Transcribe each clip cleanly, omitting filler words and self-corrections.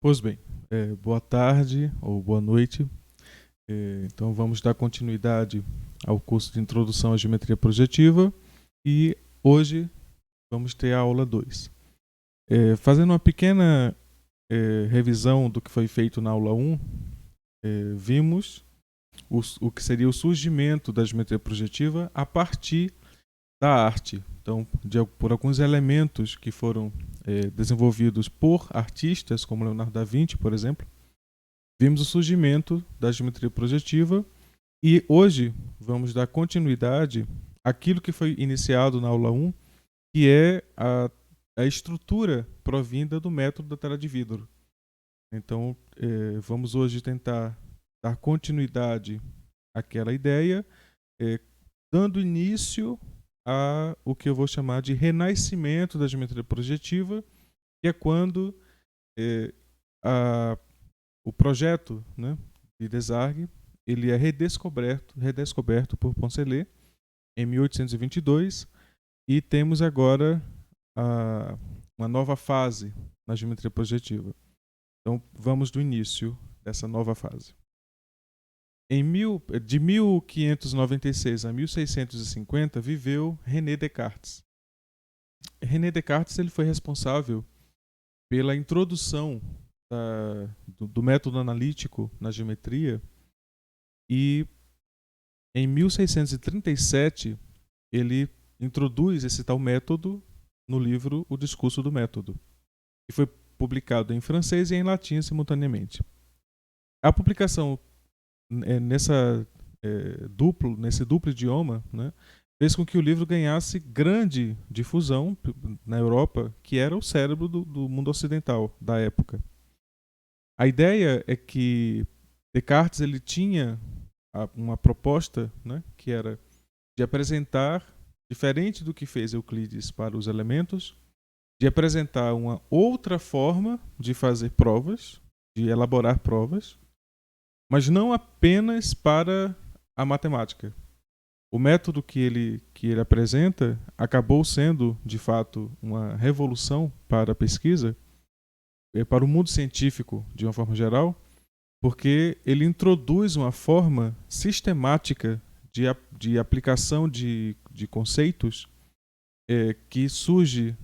Pois bem, boa tarde ou boa noite. Então vamos dar continuidade ao curso de Introdução à Geometria Projetiva e hoje vamos ter a aula 2. Fazendo uma pequena revisão do que foi feito na aula 1, vimos o que seria o surgimento da geometria projetiva a partir da arte. Então, por alguns elementos que foram desenvolvidos por artistas, como Leonardo da Vinci, por exemplo, vimos o surgimento da geometria projetiva e hoje vamos dar continuidade àquilo que foi iniciado na aula 1, que é a estrutura provinda do método da tela de vidro. Então, vamos hoje tentar dar continuidade àquela ideia, dando início a o que eu vou chamar de renascimento da geometria projetiva, que é quando o projeto, né, de Desargues ele é redescoberto por Poncelet em 1822 e temos agora uma nova fase na geometria projetiva. Então vamos do início dessa nova fase. De 1596 a 1650 viveu René Descartes. René Descartes ele foi responsável pela introdução do método analítico na geometria e em 1637 ele introduz esse tal método no livro O Discurso do Método, que foi publicado em francês e em latim simultaneamente. A publicação nesse duplo idioma, né, fez com que o livro ganhasse grande difusão na Europa, que era o cérebro do mundo ocidental da época. A ideia é que Descartes ele tinha uma proposta, né, que era de apresentar, diferente do que fez Euclides para os elementos, de apresentar uma outra forma de fazer provas, de elaborar provas, mas não apenas para a matemática. O método que ele apresenta acabou sendo, de fato, uma revolução para a pesquisa, para o mundo científico de uma forma geral, porque ele introduz uma forma sistemática de aplicação de conceitos que surge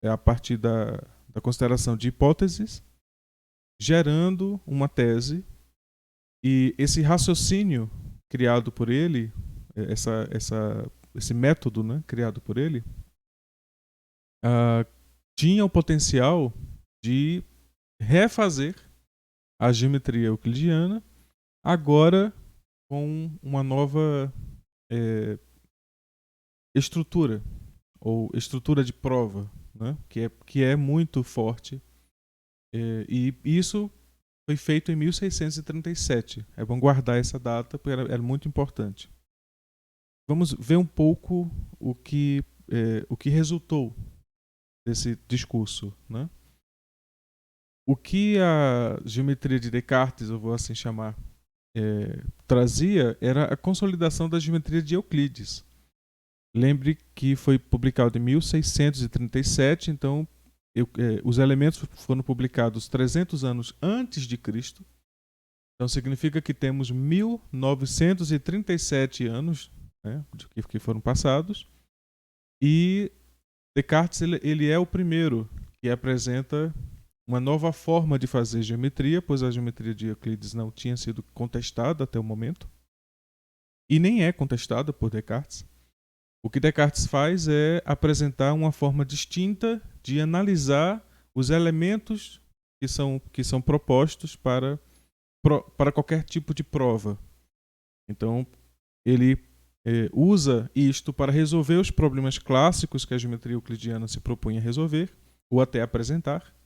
a partir da consideração de hipóteses, gerando uma tese, e esse raciocínio criado por ele, esse método, né, criado por ele, tinha o potencial de refazer a geometria euclidiana, agora com uma nova estrutura, ou estrutura de prova, né? que é muito forte. E isso foi feito em 1637. É bom guardar essa data, porque era muito importante. Vamos ver um pouco o que resultou desse discurso, né? O que a geometria de Descartes, eu vou assim chamar, trazia era a consolidação da geometria de Euclides. Lembre que foi publicado em 1637, então os elementos foram publicados 300 anos antes de Cristo. Então significa que temos 1937 anos, né, que foram passados. E Descartes ele é o primeiro que apresenta uma nova forma de fazer geometria, pois a geometria de Euclides não tinha sido contestada até o momento, e nem é contestada por Descartes. O que Descartes faz é apresentar uma forma distinta de analisar os elementos que são propostos para qualquer tipo de prova. Então, ele usa isto para resolver os problemas clássicos que a geometria euclidiana se propunha a resolver, ou até apresentar.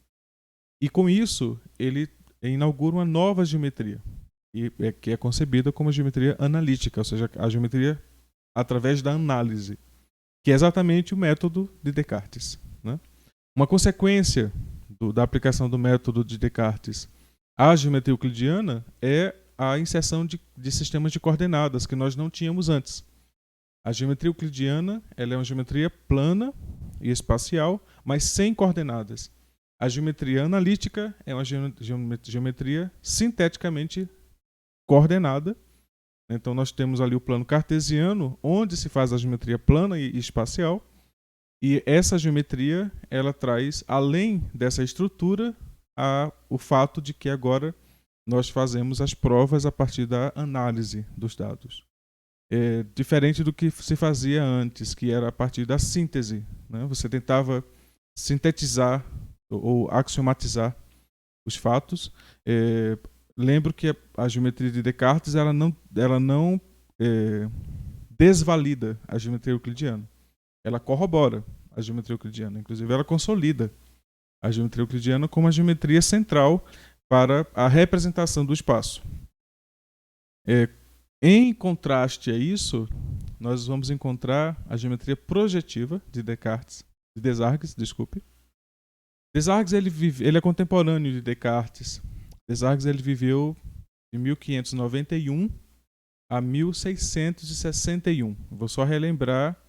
E com isso, ele inaugura uma nova geometria, que é concebida como a geometria analítica, ou seja, a geometria através da análise, que é exatamente o método de Descartes, né? Uma consequência da aplicação do método de Descartes à geometria euclidiana é a inserção de sistemas de coordenadas que nós não tínhamos antes. A geometria euclidiana ela é uma geometria plana e espacial, mas sem coordenadas. A geometria analítica é uma geometria sinteticamente coordenada. Então nós temos ali o plano cartesiano, onde se faz a geometria plana e espacial. E essa geometria, ela traz, além dessa estrutura, o fato de que agora nós fazemos as provas a partir da análise dos dados. Diferente do que se fazia antes, que era a partir da síntese, né? Você tentava sintetizar ou axiomatizar os fatos. Lembro que a geometria de Descartes ela não desvalida a geometria euclidiana. Ela corrobora a geometria euclidiana. Inclusive, ela consolida a geometria euclidiana como a geometria central para a representação do espaço. Em contraste a isso, nós vamos encontrar a geometria projetiva de Desargues. Desargues ele é contemporâneo de Descartes. Desargues ele viveu de 1591 a 1661. Vou só relembrar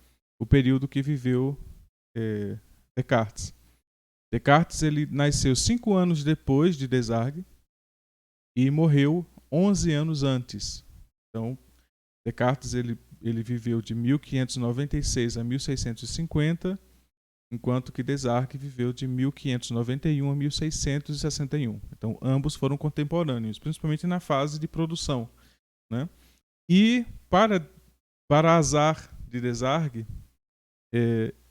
o período que viveu Descartes. Descartes ele nasceu 5 anos depois de Desargues e morreu 11 anos antes. Então, Descartes ele viveu de 1596 a 1650, enquanto que Desargues viveu de 1591 a 1661. Então, ambos foram contemporâneos, principalmente na fase de produção, né? E, para azar de Desargues,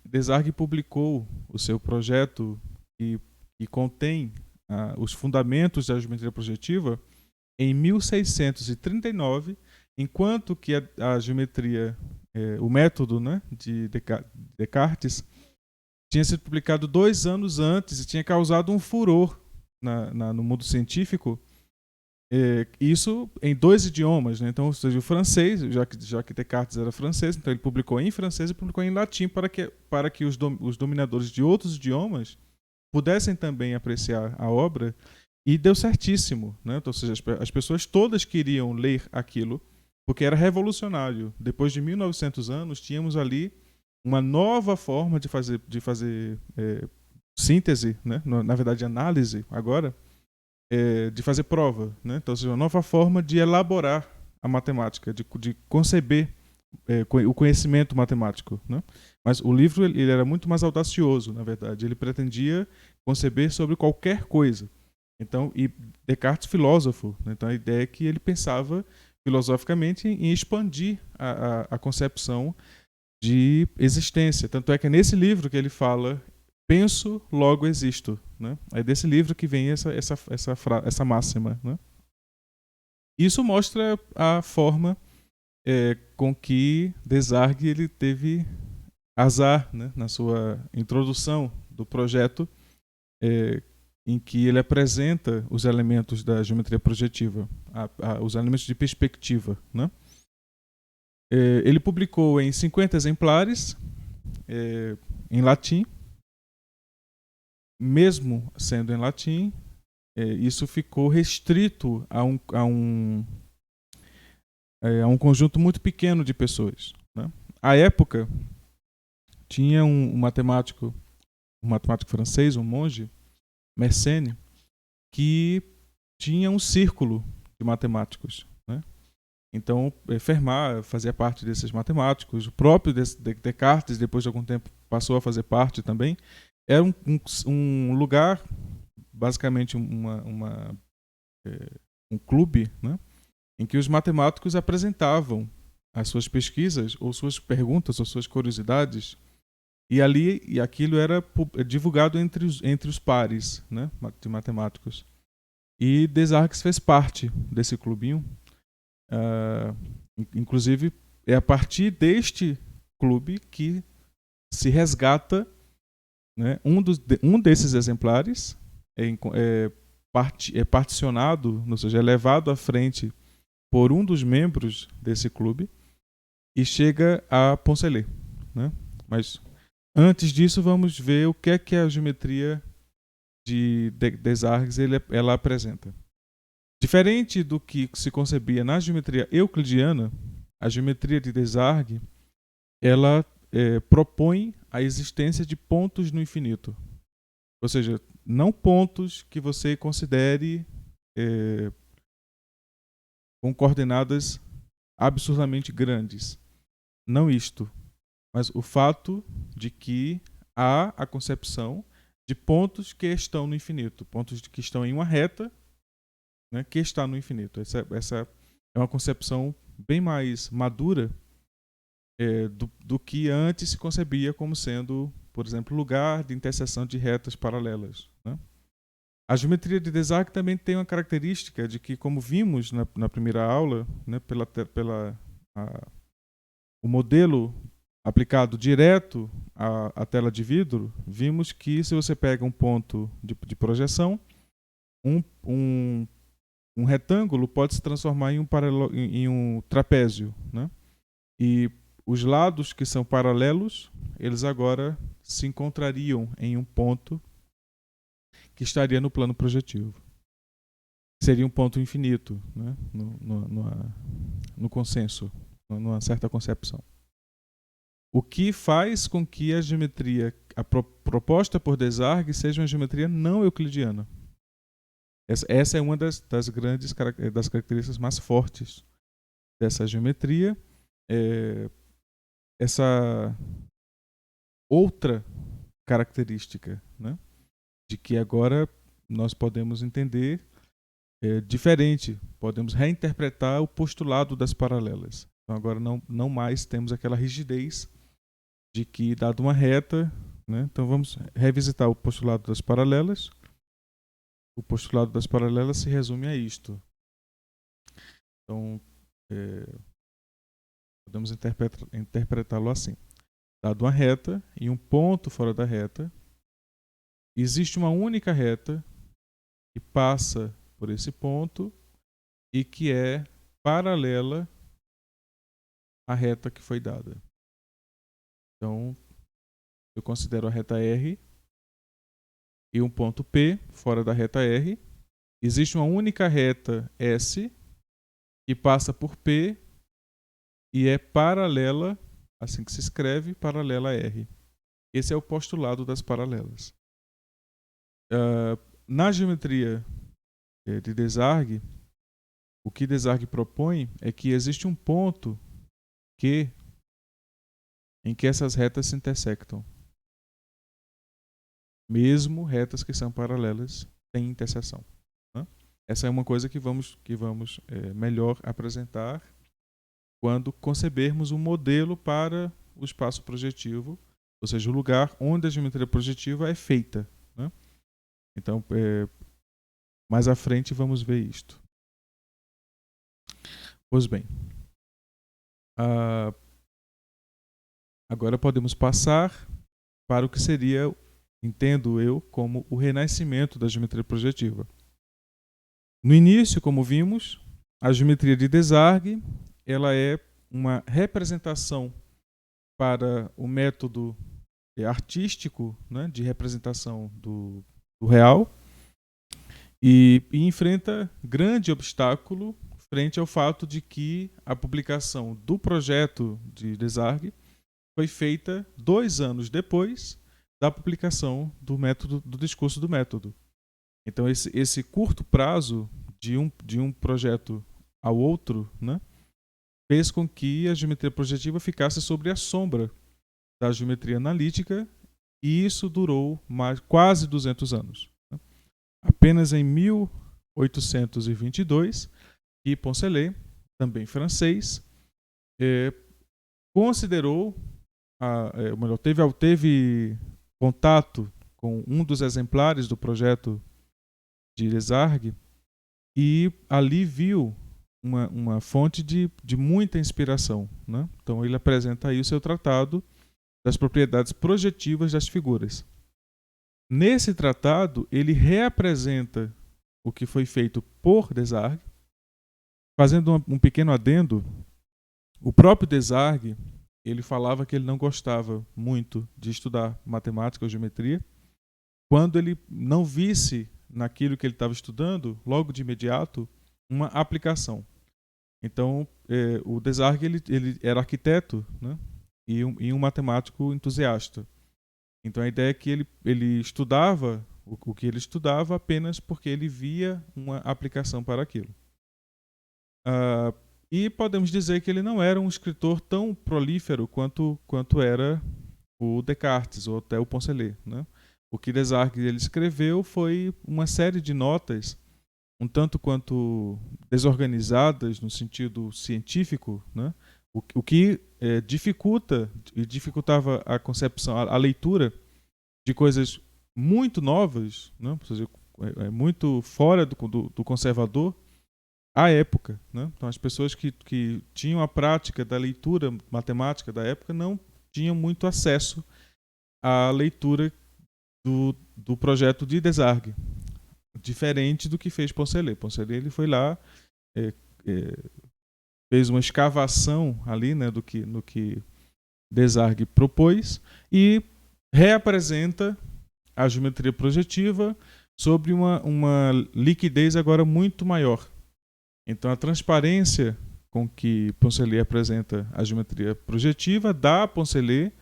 Desargues publicou o seu projeto que contém os fundamentos da geometria projetiva em 1639, enquanto que a geometria, o método, né, de Descartes, tinha sido publicado 2 anos antes e tinha causado um furor no mundo científico. Isso em 2 idiomas, né? Então, ou seja, o francês, já que Descartes era francês, então ele publicou em francês e publicou em latim para que os dominadores de outros idiomas pudessem também apreciar a obra, e deu certíssimo, né? Então, ou seja, as pessoas todas queriam ler aquilo, porque era revolucionário. Depois de 1900 anos, tínhamos ali uma nova forma de fazer síntese, né? Na verdade, análise agora, de fazer prova, né? Então, ou seja, uma nova forma de elaborar a matemática, de conceber o conhecimento matemático, né? Mas o livro ele era muito mais audacioso, na verdade. Ele pretendia conceber sobre qualquer coisa. Então, e Descartes filósofo, né? Então a ideia é que ele pensava filosoficamente em expandir a concepção de existência. Tanto é que é nesse livro que ele fala: penso, logo existo, né? É desse livro que vem essa máxima, né? Isso mostra a forma com que Desargues ele teve azar, né, na sua introdução do projeto, em que ele apresenta os elementos da geometria projetiva, os elementos de perspectiva, né? Ele publicou em 50 exemplares, em latim. Mesmo sendo em latim, isso ficou restrito a um conjunto muito pequeno de pessoas, né? À época, tinha um matemático francês, um monge, Mersenne, que tinha um círculo de matemáticos, né? Então, Fermat fazia parte desses matemáticos. O próprio Descartes, depois de algum tempo, passou a fazer parte também. Era um lugar, basicamente um clube, né, em que os matemáticos apresentavam as suas pesquisas, ou suas perguntas, ou suas curiosidades, e aquilo era divulgado entre os pares, né, de matemáticos. E Desargues fez parte desse clubinho. Inclusive, é a partir deste clube que se resgata, né, um desses exemplares é particionado, ou seja, é levado à frente por um dos membros desse clube e chega a Poncelet, né? Mas antes disso, vamos ver o que é a geometria de Desargues ela apresenta. Diferente do que se concebia na geometria euclidiana, a geometria de Desargues ela propõe a existência de pontos no infinito. Ou seja, não pontos que você considere com coordenadas absurdamente grandes. Não isto, mas o fato de que há a concepção de pontos que estão no infinito, pontos que estão em uma reta, né, que está no infinito. Essa é uma concepção bem mais madura do que antes se concebia como sendo, por exemplo, lugar de interseção de retas paralelas, né? A geometria de Desargues também tem uma característica de que, como vimos na primeira aula, né, o modelo aplicado direto à tela de vidro, vimos que se você pega um ponto de projeção, um retângulo pode se transformar em um trapézio, né? E os lados que são paralelos, eles agora se encontrariam em um ponto que estaria no plano projetivo. Seria um ponto infinito, né? no consenso, numa certa concepção. O que faz com que a geometria proposta por Desargues seja uma geometria não euclidiana. Essa é uma das características mais fortes dessa geometria. Essa outra característica, né, de que agora nós podemos entender diferente, podemos reinterpretar o postulado das paralelas. Então agora não mais temos aquela rigidez de que, dado uma reta, né, então vamos revisitar o postulado das paralelas. O postulado das paralelas se resume a isto. Então, podemos interpretá-lo assim. Dado uma reta e um ponto fora da reta, existe uma única reta que passa por esse ponto e que é paralela à reta que foi dada. Então, eu considero a reta R e um ponto P fora da reta R. Existe uma única reta S que passa por P e é paralela, assim que se escreve, paralela a R. Esse é o postulado das paralelas. Na geometria de Desargues, o que Desargues propõe é que existe um ponto Q em que essas retas se intersectam. Mesmo retas que são paralelas têm interseção, né? Essa é uma coisa que vamos melhor apresentar quando concebermos um modelo para o espaço projetivo, ou seja, o lugar onde a geometria projetiva é feita, né? Então, mais à frente vamos ver isto. Pois bem, agora podemos passar para o que seria, entendo eu, como o renascimento da geometria projetiva. No início, como vimos, a geometria de Desargues ela é uma representação para o método artístico, né, de representação do real, e enfrenta grande obstáculo frente ao fato de que a publicação do projeto de Desargues foi feita 2 anos depois da publicação do discurso do método. Então esse curto prazo de um projeto ao outro, né, fez com que a geometria projetiva ficasse sobre a sombra da geometria analítica, e isso durou quase 200 anos. Apenas em 1822, Guy Poncelet, também francês, considerou, teve contato com um dos exemplares do projeto de Desargues e ali viu uma fonte de muita inspiração, né? Então ele apresenta aí o seu tratado das propriedades projetivas das figuras. Nesse tratado, ele reapresenta o que foi feito por Desargues, fazendo um pequeno adendo. O próprio Desargues, ele falava que ele não gostava muito de estudar matemática ou geometria, quando ele não visse naquilo que ele estava estudando, logo de imediato, uma aplicação. Então, o Desargues ele era arquiteto, né, e um matemático entusiasta. Então, a ideia é que ele estudava o que ele estudava apenas porque ele via uma aplicação para aquilo. E podemos dizer que ele não era um escritor tão prolífero quanto era o Descartes ou até o Poncelet, né? O que Desargues ele escreveu foi uma série de notas um tanto quanto desorganizadas no sentido científico, né? O que dificultava a concepção, a leitura de coisas muito novas, né? Ou seja, muito fora do conservador à época, né? Então as pessoas que tinham a prática da leitura matemática da época não tinham muito acesso à leitura do projeto de Desargues, diferente do que fez Poncelet. Poncelet ele foi lá, fez uma escavação ali, né, no que Desargues propôs e reapresenta a geometria projetiva sobre uma liquidez agora muito maior. Então a transparência com que Poncelet apresenta a geometria projetiva dá a Poncelet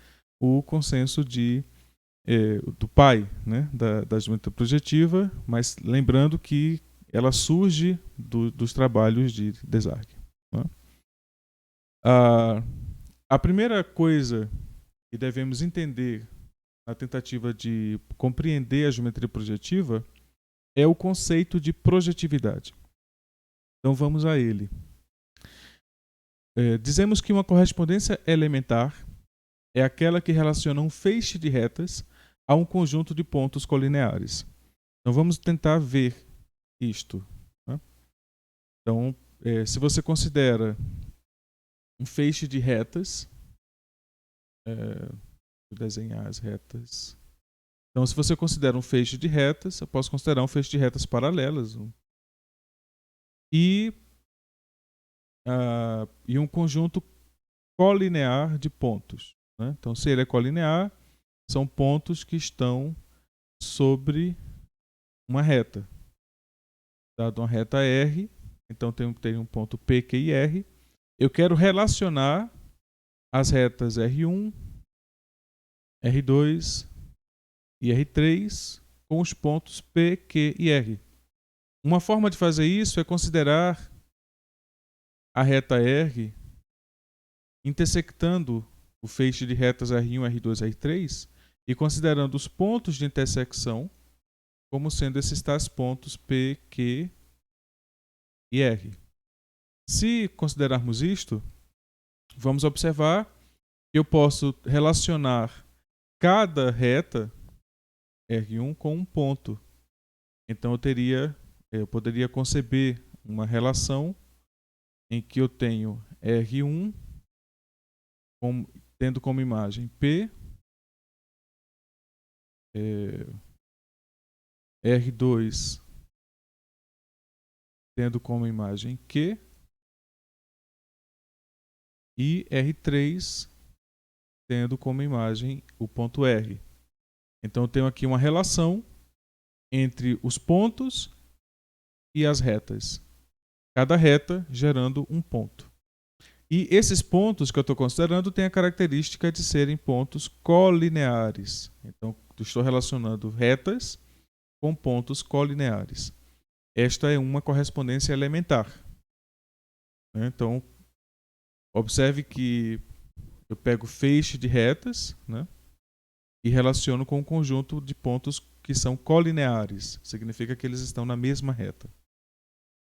o consenso do pai, né, da geometria projetiva, mas lembrando que ela surge dos trabalhos de Desargues. Né? A primeira coisa que devemos entender na tentativa de compreender a geometria projetiva é o conceito de projetividade. Então vamos a ele. Dizemos que uma correspondência elementar é aquela que relaciona um feixe de retas a um conjunto de pontos colineares. Então vamos tentar ver isto. Né? Então, se você considera um feixe de retas, vou desenhar as retas. Então, se você considera um feixe de retas, eu posso considerar um feixe de retas paralelas e um conjunto colinear de pontos. Né? Então, se ele é colinear, são pontos que estão sobre uma reta. Dado uma reta R, então tem um ponto P, Q e R. Eu quero relacionar as retas R1, R2 e R3 com os pontos P, Q e R. Uma forma de fazer isso é considerar a reta R intersectando o feixe de retas R1, R2 e R3 e considerando os pontos de intersecção como sendo esses tais pontos P, Q e R. Se considerarmos isto, vamos observar que eu posso relacionar cada reta R1 com um ponto. Então eu poderia conceber uma relação em que eu tenho R1 tendo como imagem P, R2 tendo como imagem Q e R3 tendo como imagem o ponto R. Então eu tenho aqui uma relação entre os pontos e as retas. Cada reta gerando um ponto. E esses pontos que eu estou considerando têm a característica de serem pontos colineares. Então, eu estou relacionando retas com pontos colineares. Esta é uma correspondência elementar. Então, observe que eu pego feixe de retas, né, e relaciono com um conjunto de pontos que são colineares. Significa que eles estão na mesma reta.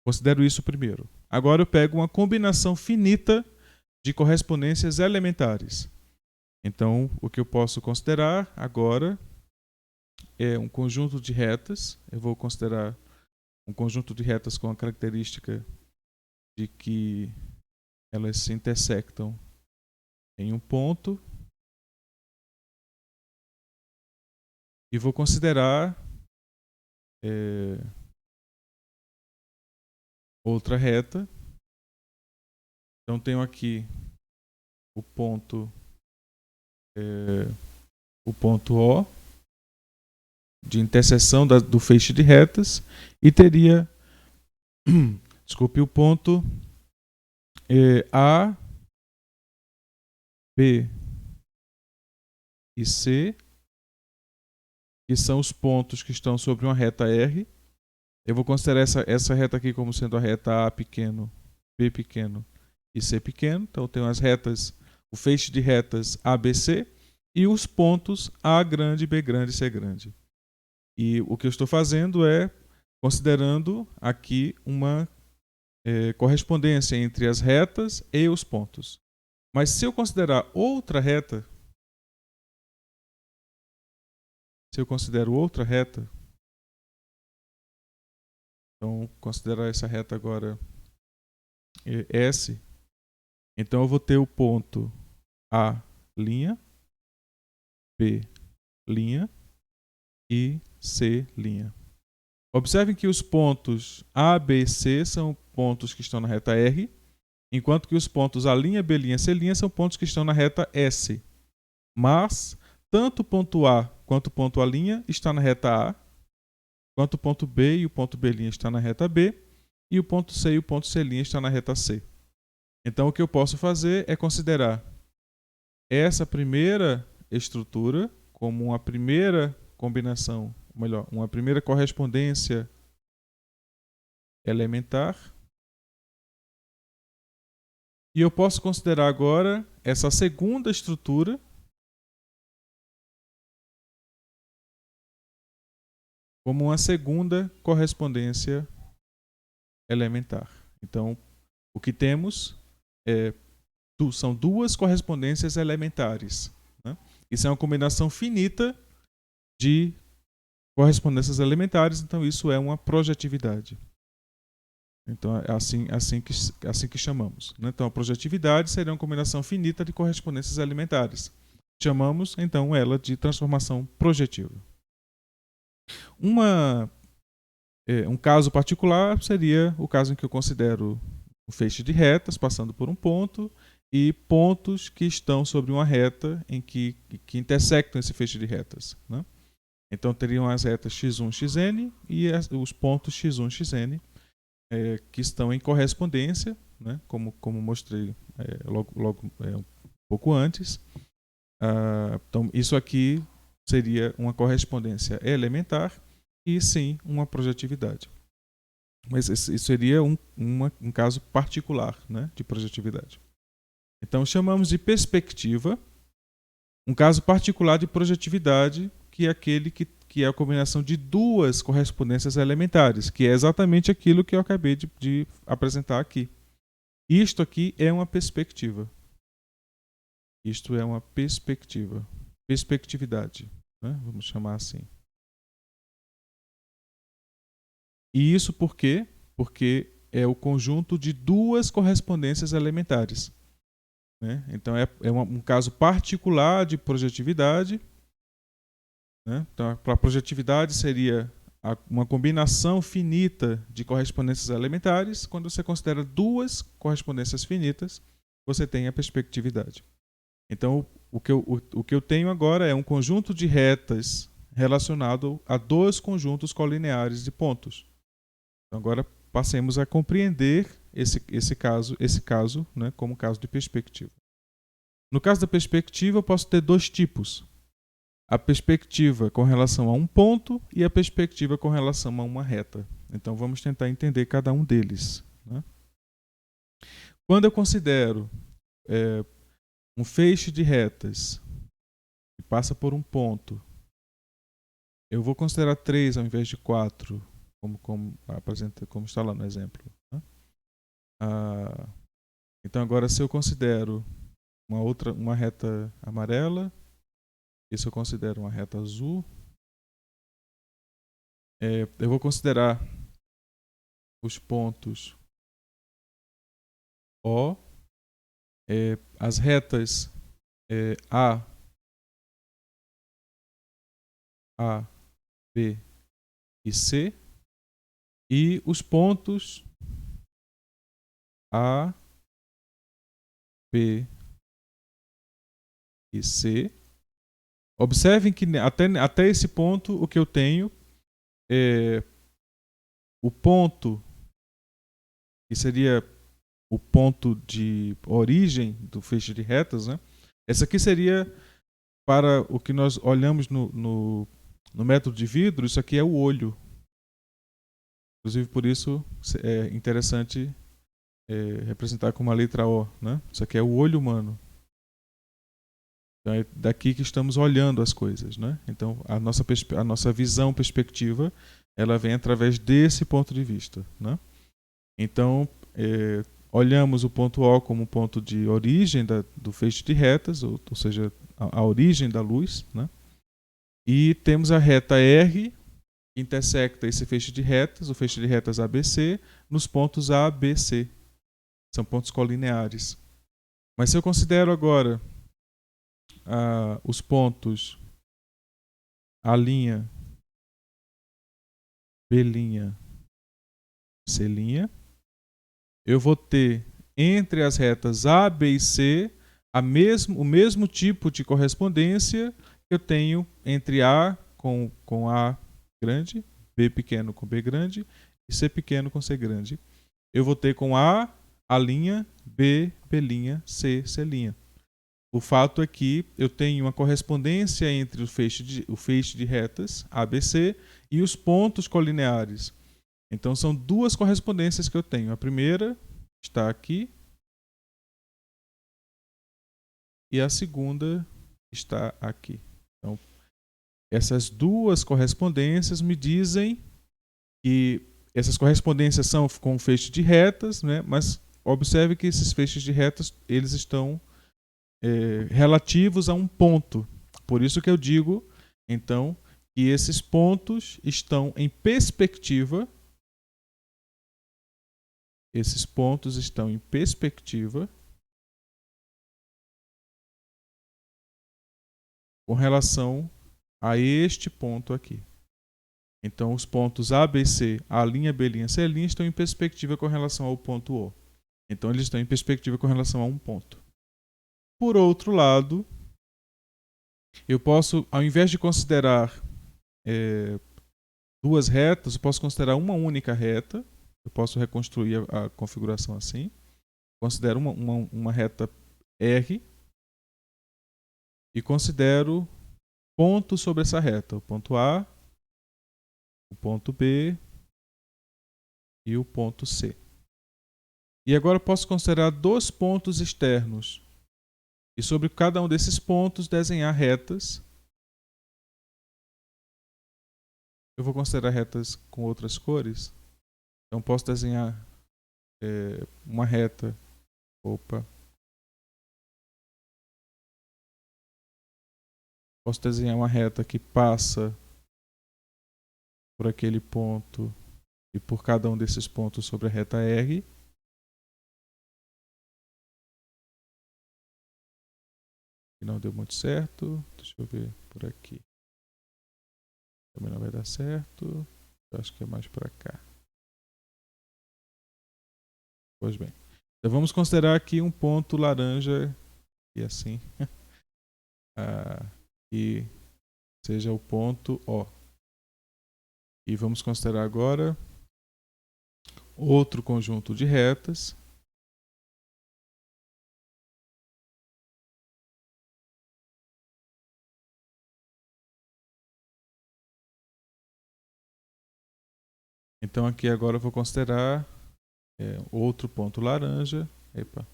Considero isso primeiro. Agora eu pego uma combinação finita de correspondências elementares. Então, o que eu posso considerar agora é um conjunto de retas. Eu vou considerar um conjunto de retas com a característica de que elas se intersectam em um ponto. E vou considerar outra reta. Então tenho aqui o ponto O de interseção do feixe de retas e teria o ponto A, B e C que são os pontos que estão sobre uma reta R. Eu vou considerar essa reta aqui como sendo a reta A pequeno, B pequeno e C pequeno. Então, eu tenho as retas, o feixe de retas ABC e os pontos A grande, B grande e C grande. E o que eu estou fazendo é considerando aqui uma correspondência entre as retas e os pontos. Mas se eu considerar outra reta, se eu considero outra reta, então considerar essa reta agora S, então eu vou ter o ponto A', B' e C'. Observem que os pontos A, B e C são pontos que estão na reta R, enquanto que os pontos A', B', C' são pontos que estão na reta S. Mas tanto o ponto A quanto o ponto A' está na reta A, enquanto o ponto B e o ponto B' está na reta B, e o ponto C e o ponto C' está na reta C. Então o que eu posso fazer é considerar essa primeira estrutura como uma primeira combinação, ou melhor, uma primeira correspondência elementar. E eu posso considerar agora essa segunda estrutura como uma segunda correspondência elementar. Então, o que temos são duas correspondências elementares, né? Isso é uma combinação finita de correspondências elementares, então isso é uma projetividade. Então, é assim que chamamos, né? Então, a projetividade seria uma combinação finita de correspondências elementares. Chamamos, então, ela de transformação projetiva. Um caso particular seria o caso em que eu considero um feixe de retas passando por um ponto e pontos que estão sobre uma reta que intersectam esse feixe de retas, né? Então, teriam as retas x1, xn e os pontos x1, xn que estão em correspondência, né? Como mostrei logo um pouco antes. Então, isso aqui seria uma correspondência elementar e sim uma projetividade. Mas isso seria um caso particular, né, de projetividade. Então chamamos de perspectiva um caso particular de projetividade, que é aquele que é a combinação de duas correspondências elementares, que é exatamente aquilo que eu acabei de apresentar aqui. Isto aqui é uma perspectiva. Isto é uma perspectiva. Perspectividade, né? Vamos chamar assim. E isso por quê? Porque é o conjunto de duas correspondências elementares, né? Então é um caso particular de projetividade, né? Então, para a projetividade seria uma combinação finita de correspondências elementares. Quando você considera duas correspondências finitas, você tem a perspectividade. Então, o que eu tenho agora é um conjunto de retas relacionado a dois conjuntos colineares de pontos. Então, agora passemos a compreender esse caso, né, como caso de perspectiva. No caso da perspectiva, eu posso ter dois tipos. A perspectiva com relação a um ponto e a perspectiva com relação a uma reta. Então, vamos tentar entender cada um deles, né? Quando eu considero um feixe de retas que passa por um ponto, eu vou considerar 3 ao invés de 4, como está lá no exemplo, né? Então, agora, se eu considero uma reta amarela, isso eu considero uma reta azul, eu vou considerar os pontos O, as retas A, B e C, e os pontos A, B e C. Observem que até esse ponto o que eu tenho é o ponto que seria o ponto de origem do feixe de retas, né? Essa aqui seria para o que nós olhamos no No método de vidro, isso aqui é o olho. Inclusive, por isso é interessante representar com uma letra O, né? Isso aqui é o olho humano. Então, é daqui que estamos olhando as coisas, né? Então, a nossa visão, perspectiva, ela vem através desse ponto de vista, né? Então, olhamos o ponto O como ponto de origem do feixe de retas, ou seja, a origem da luz, né? E temos a reta R, que intersecta esse feixe de retas, o feixe de retas ABC, nos pontos A, B, C. São pontos colineares. Mas se eu considero agora os pontos A', B', C', eu vou ter entre as retas A, B e C o mesmo tipo de correspondência que eu tenho entre A com A grande, B pequeno com B grande e C pequeno com C grande. Eu vou ter com A', B, B', C, C'. O fato é que eu tenho uma correspondência entre o feixe de retas ABC e os pontos colineares. Então são duas correspondências que eu tenho. A primeira está aqui e a segunda está aqui. Então, essas duas correspondências me dizem que essas correspondências são com feixe de retas, né? Mas observe que esses feixes de retas eles estão relativos a um ponto. Por isso que eu digo, então, que esses pontos estão em perspectiva. Esses pontos estão em perspectiva com relação a este ponto aqui. Então, os pontos A, B, C, A', B', C' estão em perspectiva com relação ao ponto O. Então, eles estão em perspectiva com relação a um ponto. Por outro lado, eu posso, ao invés de considerar duas retas, eu posso considerar uma única reta. Eu posso reconstruir a configuração assim. Considero uma reta R e considero pontos sobre essa reta. O ponto A, o ponto B e o ponto C. E agora eu posso considerar dois pontos externos. E sobre cada um desses pontos desenhar retas. Eu vou considerar retas com outras cores. Então posso desenhar uma reta. Posso desenhar uma reta que passa por aquele ponto e por cada um desses pontos sobre a reta R. Não deu muito certo. Deixa eu ver por aqui. Também não vai dar certo. Eu acho que é mais para cá. Pois bem. Então vamos considerar aqui um ponto laranja e assim que seja o ponto O. E vamos considerar agora outro conjunto de retas. Então aqui agora eu vou considerar outro ponto laranja. Epa.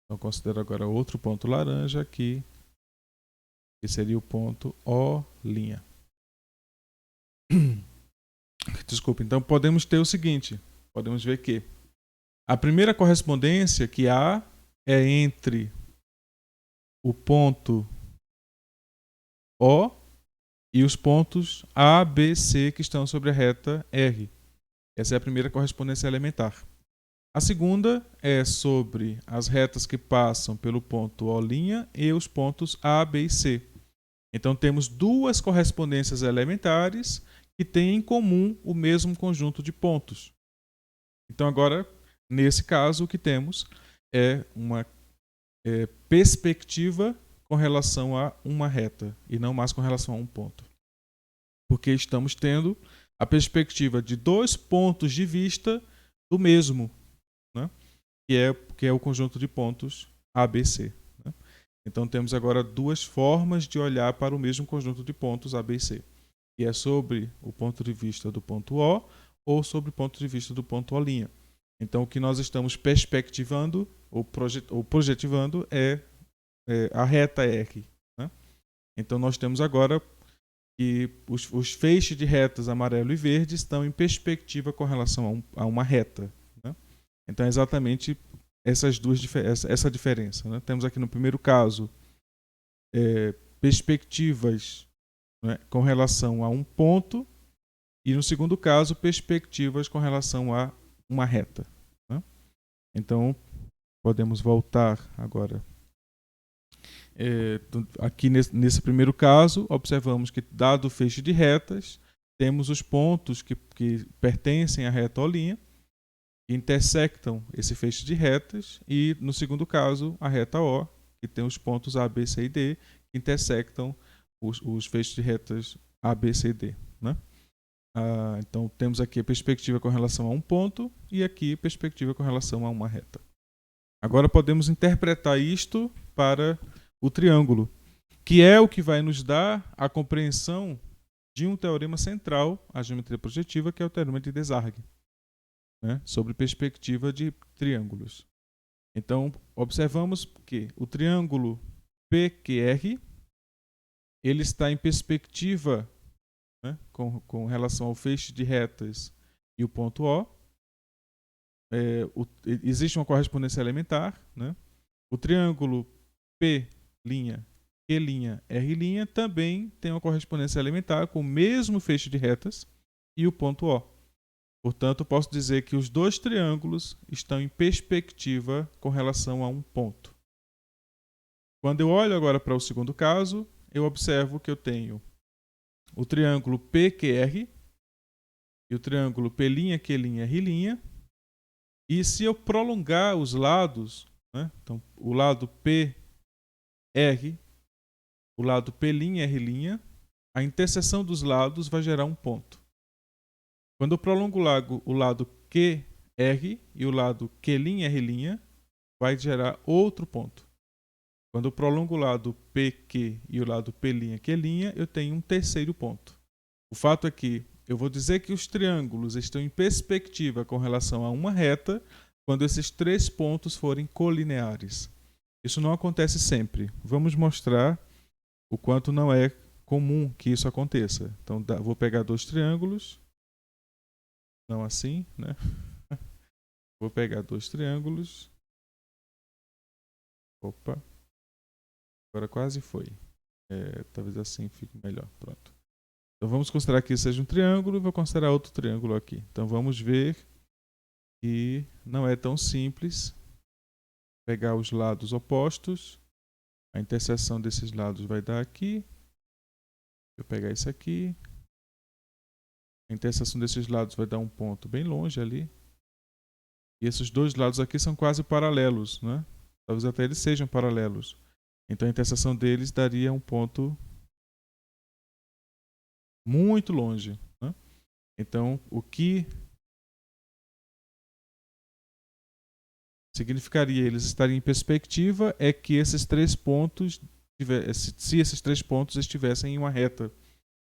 Então considero agora outro ponto laranja aqui, que seria o ponto O'. Desculpa, então podemos ter o seguinte, podemos ver que a primeira correspondência que há é entre o ponto O e os pontos A, B, C que estão sobre a reta R. Essa é a primeira correspondência elementar. A segunda é sobre as retas que passam pelo ponto O' e os pontos A, B e C. Então temos duas correspondências elementares que têm em comum o mesmo conjunto de pontos. Então agora, nesse caso, o que temos é uma perspectiva com relação a uma reta e não mais com relação a um ponto. Porque estamos tendo a perspectiva de dois pontos de vista do mesmo, né? que é o conjunto de pontos ABC. Né? Então temos agora duas formas de olhar para o mesmo conjunto de pontos ABC, que é sobre o ponto de vista do ponto O ou sobre o ponto de vista do ponto O'. Então o que nós estamos perspectivando ou projetivando é a reta R. Né? Então nós temos agora que os feixes de retas amarelo e verde estão em perspectiva com relação a uma reta. Né? Então é exatamente essa diferença. Né? Temos aqui no primeiro caso perspectivas, né, com relação a um ponto, e no segundo caso perspectivas com relação a uma reta. Né? Então podemos voltar agora. Aqui nesse primeiro caso, observamos que, dado o feixe de retas, temos os pontos que pertencem à reta O', que intersectam esse feixe de retas, e no segundo caso, a reta O, que tem os pontos A, B, C e D, que intersectam os feixes de retas A, B, C e D. Né? Então temos aqui a perspectiva com relação a um ponto e aqui a perspectiva com relação a uma reta. Agora podemos interpretar isto para o triângulo, que é o que vai nos dar a compreensão de um teorema central à geometria projetiva, que é o teorema de Desargues, né, sobre perspectiva de triângulos. Então, observamos que o triângulo PQR ele está em perspectiva, né, com relação ao feixe de retas e o ponto O. Existe uma correspondência elementar. Né? O triângulo P', Q', R' também tem uma correspondência elementar com o mesmo feixe de retas e o ponto O. Portanto, posso dizer que os dois triângulos estão em perspectiva com relação a um ponto. Quando eu olho agora para o segundo caso, eu observo que eu tenho o triângulo PQR e o triângulo P', Q', R'. E se eu prolongar os lados, né, então o lado PR, o lado P', R', a interseção dos lados vai gerar um ponto. Quando eu prolongo o lado QR e o lado Q', R', vai gerar outro ponto. Quando eu prolongo o lado PQ e o lado P', Q', eu tenho um terceiro ponto. O fato é que eu vou dizer que os triângulos estão em perspectiva com relação a uma reta quando esses três pontos forem colineares. Isso não acontece sempre. Vamos mostrar o quanto não é comum que isso aconteça. Então, vou pegar dois triângulos. Não assim, né? Vou pegar dois triângulos. Opa. Agora quase foi. Talvez assim fique melhor. Pronto. Então vamos considerar que isso seja um triângulo e vou considerar outro triângulo aqui. Então vamos ver que não é tão simples pegar os lados opostos. A interseção desses lados vai dar aqui. Eu pegar isso aqui. A interseção desses lados vai dar um ponto bem longe ali. E esses dois lados aqui são quase paralelos, né? Talvez até eles sejam paralelos. Então a interseção deles daria um ponto muito longe. Né? Então, o que significaria eles estarem em perspectiva é que esses três pontos, se esses três pontos estivessem em uma reta.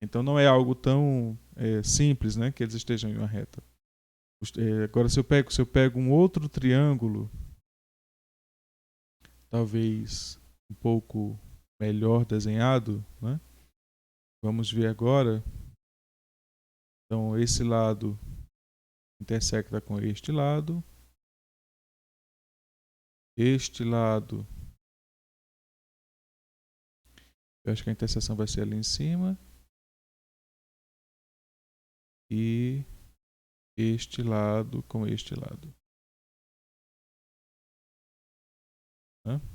Então, não é algo tão simples, né, que eles estejam em uma reta. Agora, se eu pego um outro triângulo, talvez um pouco melhor desenhado, né? Vamos ver agora. Então, esse lado intersecta com este lado. Este lado, eu acho que a interseção vai ser ali em cima. E este lado com este lado.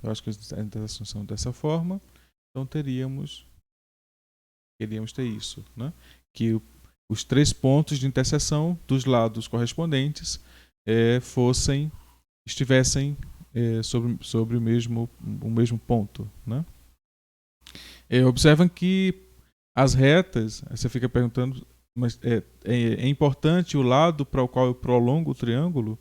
Eu acho que as interseções são dessa forma. Então queríamos ter isso. Né? Que os três pontos de interseção dos lados correspondentes estivessem sobre o mesmo ponto. Né? Observam que as retas, você fica perguntando, mas é importante o lado para o qual eu prolongo o triângulo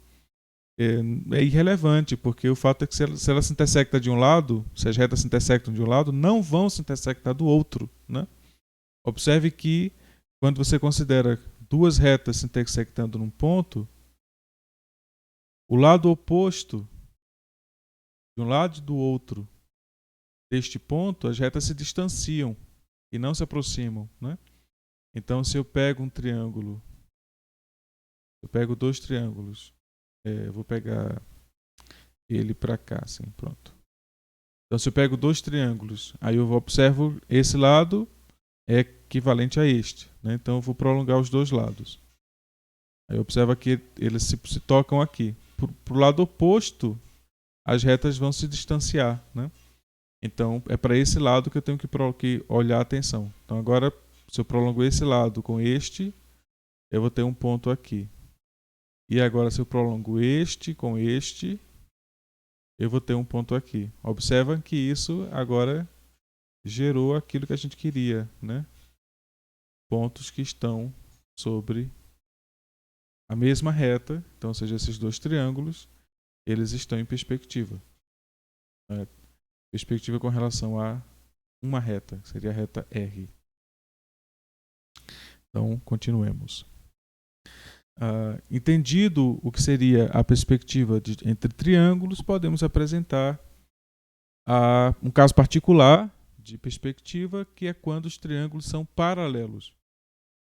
é irrelevante, porque o fato é que se ela se intersecta de um lado, se as retas se intersectam de um lado, não vão se intersectar do outro, né? Observe que quando você considera duas retas se intersectando num ponto, o lado oposto de um lado e do outro deste ponto, as retas se distanciam e não se aproximam, né? Então, se eu pego um triângulo, eu pego dois triângulos, eu vou pegar ele para cá, assim, pronto. Então, se eu pego dois triângulos, aí eu observo esse lado é equivalente a este, né? Então, eu vou prolongar os dois lados. Aí observa que eles se tocam aqui. Para o lado oposto, as retas vão se distanciar, né? Então, é para esse lado que eu tenho que olhar a atenção. Então, agora, se eu prolongo esse lado com este, eu vou ter um ponto aqui. E agora, se eu prolongo este com este, eu vou ter um ponto aqui. Observa que isso agora gerou aquilo que a gente queria, né? Pontos que estão sobre a mesma reta. Então, ou seja, esses dois triângulos, eles estão em perspectiva. Perspectiva com relação a uma reta, que seria a reta R. Então, continuemos. Entendido o que seria a perspectiva entre triângulos, podemos apresentar um caso particular de perspectiva, que é quando os triângulos são paralelos.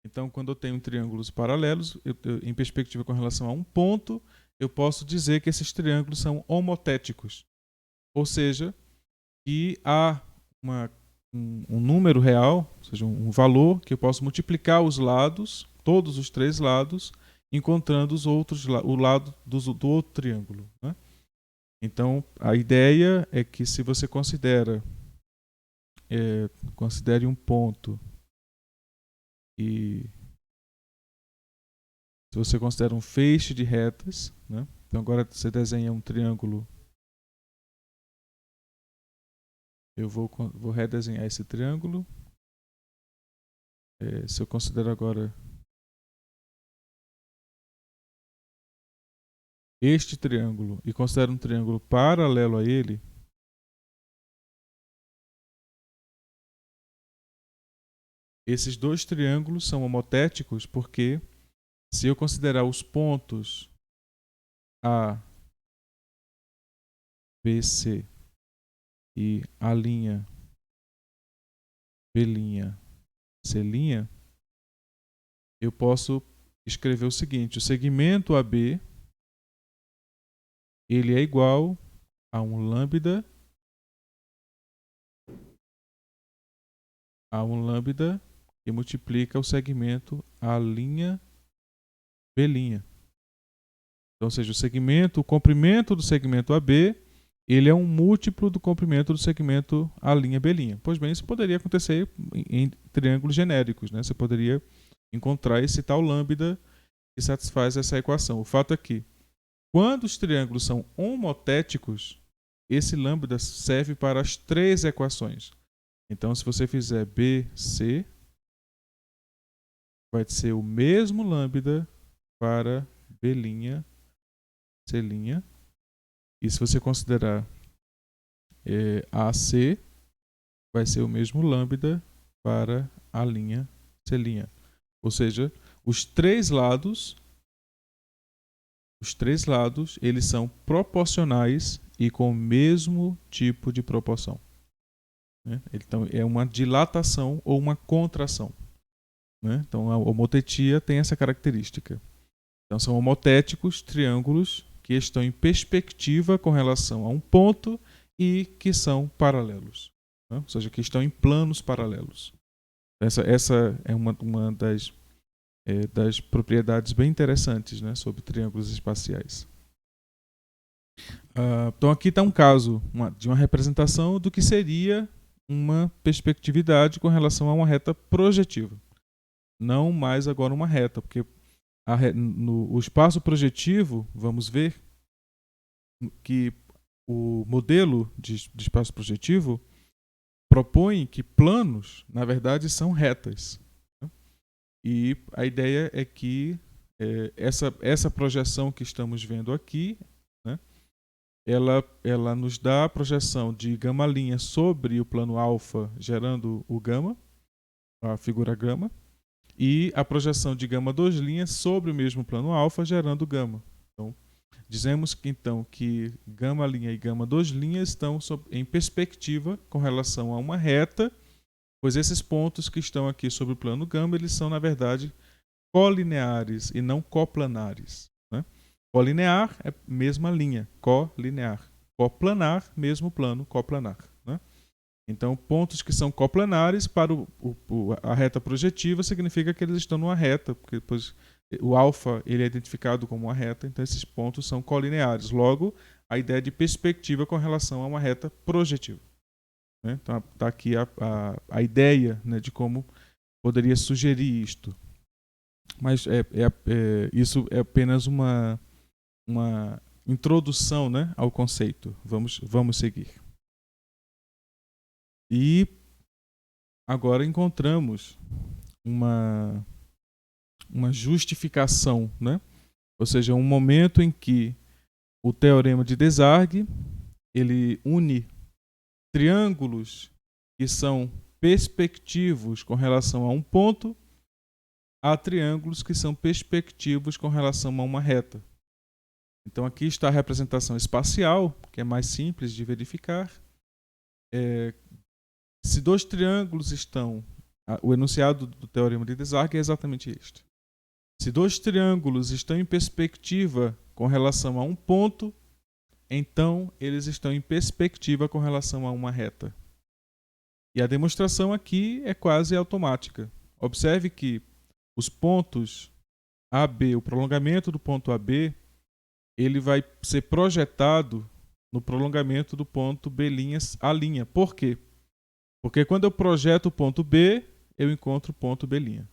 Então, quando eu tenho triângulos paralelos, em perspectiva com relação a um ponto, eu posso dizer que esses triângulos são homotéticos. Ou seja, que há um número real, ou seja, um valor que eu posso multiplicar os lados, todos os três lados, encontrando o lado do outro triângulo, né? Então, a ideia é que se você considere um ponto e se você considera um feixe de retas, né? Então agora você desenha um triângulo. Eu vou redesenhar esse triângulo. Se eu considero agora este triângulo e considero um triângulo paralelo a ele, esses dois triângulos são homotéticos porque se eu considerar os pontos A, B, C e a linha B', C', eu posso escrever o seguinte: o segmento AB ele é igual a um lambda que multiplica o segmento A', B'. Então, ou seja, o comprimento do segmento AB, ele é um múltiplo do comprimento do segmento A', B'. Pois bem, isso poderia acontecer em triângulos genéricos, né? Você poderia encontrar esse tal lambda que satisfaz essa equação. O fato é que, quando os triângulos são homotéticos, esse lambda serve para as três equações. Então, se você fizer BC, vai ser o mesmo lambda para B', C'. E se você considerar AC, vai ser o mesmo lambda para A', C'. Ou seja, os três lados, eles são proporcionais e com o mesmo tipo de proporção. Então, é uma dilatação ou uma contração. Então, a homotetia tem essa característica. Então, são homotéticos triângulos que estão em perspectiva com relação a um ponto e que são paralelos. Ou seja, que estão em planos paralelos. Essa é uma das propriedades bem interessantes, né, sobre triângulos espaciais. Então, aqui está um caso de uma representação do que seria uma perspectividade com relação a uma reta projetiva. Não mais agora uma reta, porque no espaço projetivo, vamos ver que o modelo de espaço projetivo propõe que planos, na verdade, são retas. E a ideia é que essa projeção que estamos vendo aqui, né, ela nos dá a projeção de gama' sobre o plano alfa, gerando o gama, a figura gama, e a projeção de γ' sobre o mesmo plano alfa, gerando gama. Então, dizemos que então que γ' e γ' estão em perspectiva com relação a uma reta, pois esses pontos que estão aqui sobre o plano gama, eles são, na verdade, colineares e não coplanares. Né? Colinear é mesma linha, colinear. Coplanar, mesmo plano, coplanar. Né? Então, pontos que são coplanares para a reta projetiva significa que eles estão numa reta, porque depois o alfa ele é identificado como uma reta, então esses pontos são colineares. Logo, a ideia de perspectiva com relação a uma reta projetiva. Né? Então, está aqui a ideia, né, de como poderia sugerir isto. Mas isso é apenas uma introdução, né, ao conceito. Vamos seguir. E agora encontramos uma justificação, né? Ou seja, um momento em que o teorema de Desargues ele une triângulos que são perspectivos com relação a um ponto a triângulos que são perspectivos com relação a uma reta. Então aqui está a representação espacial, que é mais simples de verificar. Se dois triângulos estão... O enunciado do teorema de Desargues é exatamente este. Se dois triângulos estão em perspectiva com relação a um ponto, então eles estão em perspectiva com relação a uma reta. E a demonstração aqui é quase automática. Observe que os pontos AB, o prolongamento do ponto AB, ele vai ser projetado no prolongamento do ponto B'A'. Por quê? Porque quando eu projeto o ponto B, eu encontro o ponto B'.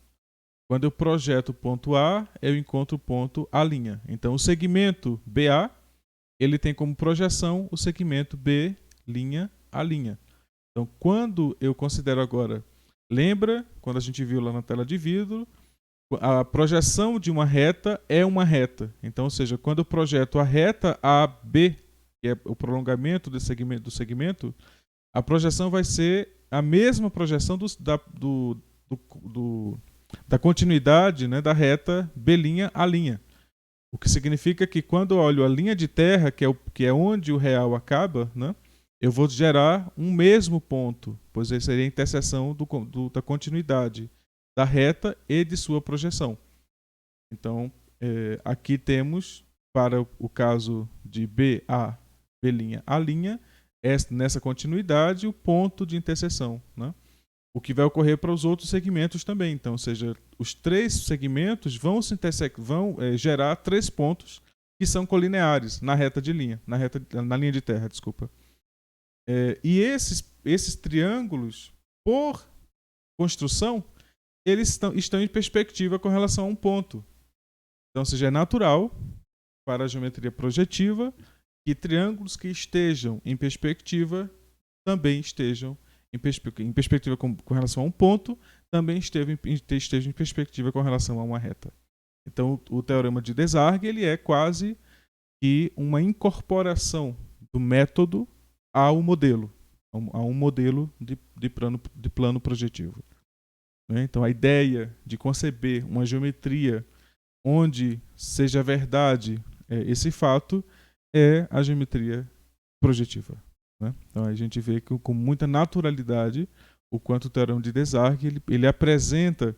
Quando eu projeto o ponto A, eu encontro o ponto A'. Então, o segmento BA, ele tem como projeção o segmento B'A'. Então, quando eu considero agora... Lembra, quando a gente viu lá na tela de vidro, a projeção de uma reta é uma reta. Então, ou seja, quando eu projeto a reta AB, que é o prolongamento do segmento, a projeção vai ser a mesma projeção da continuidade, né, da reta B'A'. O que significa que quando eu olho a linha de terra, que é onde o real acaba, né, eu vou gerar um mesmo ponto, pois ele seria a interseção da continuidade da reta e de sua projeção. Então, aqui temos, para o caso de BA, B'A', nessa continuidade, o ponto de interseção. Né? O que vai ocorrer para os outros segmentos também. Então, ou seja, os três segmentos vão gerar três pontos que são colineares na reta de linha, na linha de terra, desculpa. E esses triângulos, por construção, eles estão em perspectiva com relação a um ponto. Então, ou seja, é natural para a geometria projetiva que triângulos que estejam em perspectiva também estejam em perspectiva com relação a um ponto, também estejam em perspectiva com relação a uma reta. Então, o teorema de Desargues ele é quase que uma incorporação do método ao modelo, a um modelo de plano projetivo. Então, a ideia de conceber uma geometria onde seja verdade esse fato é a geometria projetiva. Então, a gente vê que, com muita naturalidade, o quanto o teorema de Desargues ele apresenta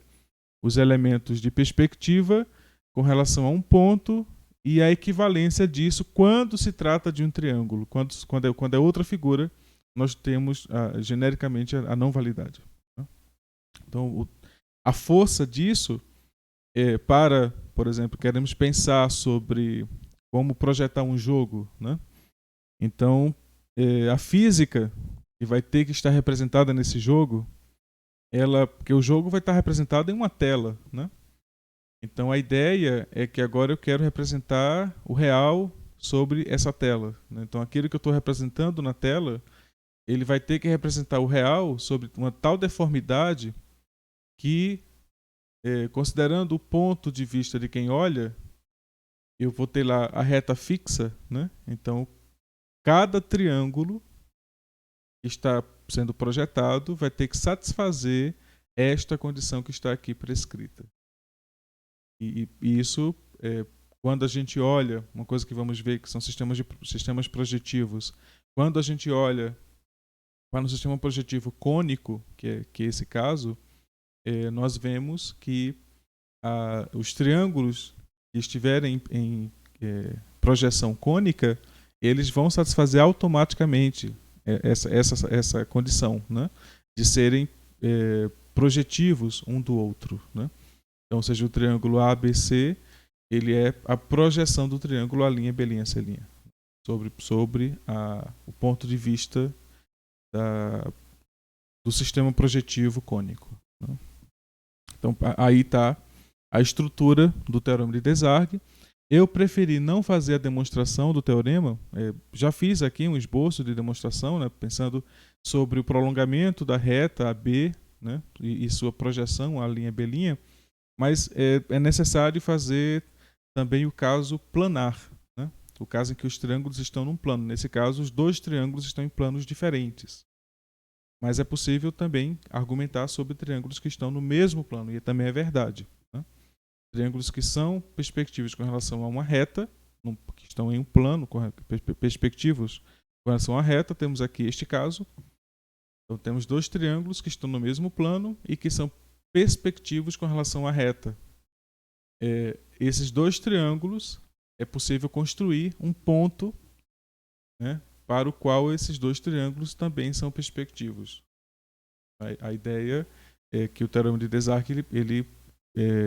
os elementos de perspectiva com relação a um ponto e a equivalência disso quando se trata de um triângulo. Quando é outra figura, nós temos genericamente a não validade. Então, a força disso para, por exemplo, queremos pensar sobre como projetar um jogo, né? Então, a física que vai ter que estar representada nesse jogo, porque o jogo vai estar representado em uma tela, né? Então, a ideia é que agora eu quero representar o real sobre essa tela, né? Então, aquilo que eu estou representando na tela, ele vai ter que representar o real sobre uma tal deformidade que considerando o ponto de vista de quem olha, eu vou ter lá a reta fixa, né? Então, cada triângulo que está sendo projetado vai ter que satisfazer esta condição que está aqui prescrita. E isso, quando a gente olha, uma coisa que vamos ver que são sistemas projetivos, quando a gente olha para um sistema projetivo cônico, que é esse caso, nós vemos que os triângulos que estiverem em projeção cônica, eles vão satisfazer automaticamente essa condição, né, de serem projetivos um do outro, né? Então, seja o triângulo ABC, ele é a projeção do triângulo A', B', C' sobre o ponto de vista do sistema projetivo cônico, né? Então, aí está a estrutura do teorema de Desargues. Eu preferi não fazer a demonstração do teorema. Já fiz aqui um esboço de demonstração, né, pensando sobre o prolongamento da reta AB, né, e sua projeção A', B', mas é necessário fazer também o caso planar, né, o caso em que os triângulos estão num plano. Nesse caso, os dois triângulos estão em planos diferentes. Mas é possível também argumentar sobre triângulos que estão no mesmo plano, e também é verdade, né? Triângulos que são perspectivos com relação a uma reta, que estão em um plano, perspectivos com relação à reta, temos aqui este caso. Então temos dois triângulos que estão no mesmo plano e que são perspectivos com relação à reta. Esses dois triângulos, é possível construir um ponto, né, para o qual esses dois triângulos também são perspectivos. A ideia é que o teorema de Desargues ele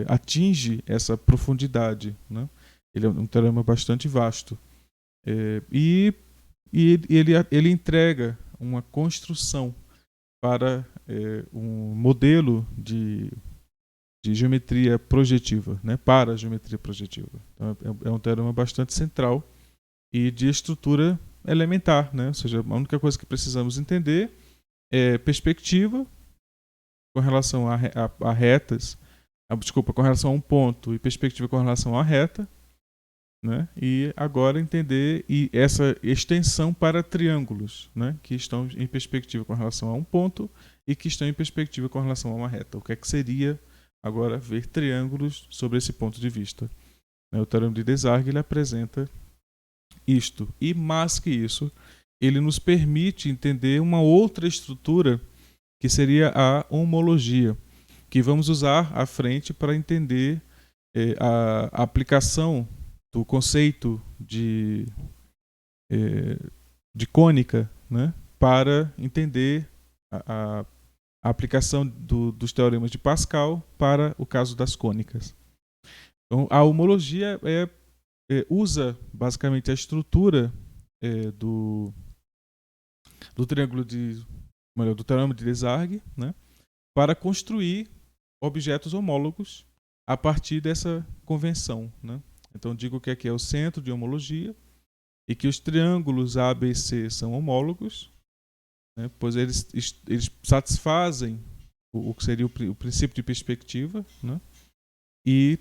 atinge essa profundidade, né? Ele é um teorema bastante vasto. E ele entrega uma construção para um modelo de geometria projetiva, né? Para a geometria projetiva. Então, é um teorema bastante central e de estrutura elementar, né? Ou seja, a única coisa que precisamos entender é perspectiva com relação a retas, com relação a um ponto, e perspectiva com relação à reta, né? E agora entender essa extensão para triângulos, né, que estão em perspectiva com relação a um ponto e que estão em perspectiva com relação a uma reta. O que é que seria agora ver triângulos sobre esse ponto de vista? O teorema de Desargues ele apresenta isto. E mais que isso, ele nos permite entender uma outra estrutura que seria a homologia, que vamos usar à frente para entender a aplicação do conceito de cônica, né, para entender a aplicação dos teoremas de Pascal para o caso das cônicas. Então, a homologia usa basicamente a estrutura do triângulo do teorema de Desargues, né, para construir objetos homólogos a partir dessa convenção, né? Então digo que aqui é o centro de homologia e que os triângulos A, B e C são homólogos, né, pois eles satisfazem o que seria o princípio de perspectiva, né, e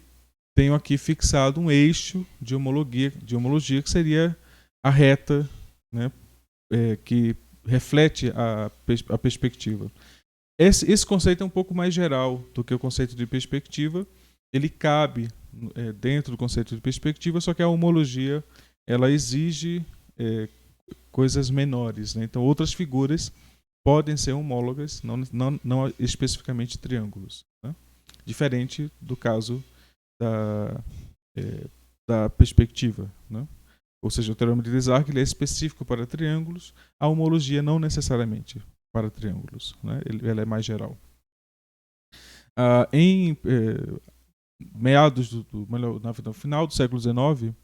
tenho aqui fixado um eixo de homologia que seria a reta, né, que reflete a perspectiva. Esse conceito é um pouco mais geral do que o conceito de perspectiva. Ele cabe dentro do conceito de perspectiva, só que a homologia ela exige coisas menores, né? Então, outras figuras podem ser homólogas, não especificamente triângulos, né? Diferente do caso da perspectiva, né? Ou seja, o teorema de Desargues ele é específico para triângulos, a homologia não necessariamente para triângulos, né? Ela é mais geral. Em meados no final do século XIX,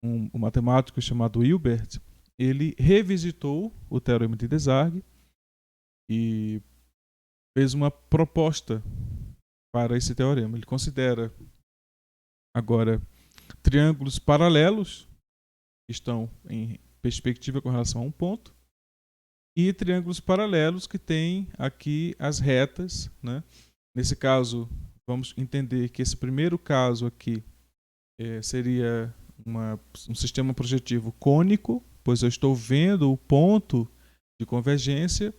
um matemático chamado Hilbert, ele revisitou o teorema de Desargues e fez uma proposta para esse teorema. Ele considera agora triângulos paralelos que estão em perspectiva com relação a um ponto e triângulos paralelos que têm aqui as retas, né? Nesse caso, vamos entender que esse primeiro caso aqui seria um sistema projetivo cônico, pois eu estou vendo o ponto de convergência,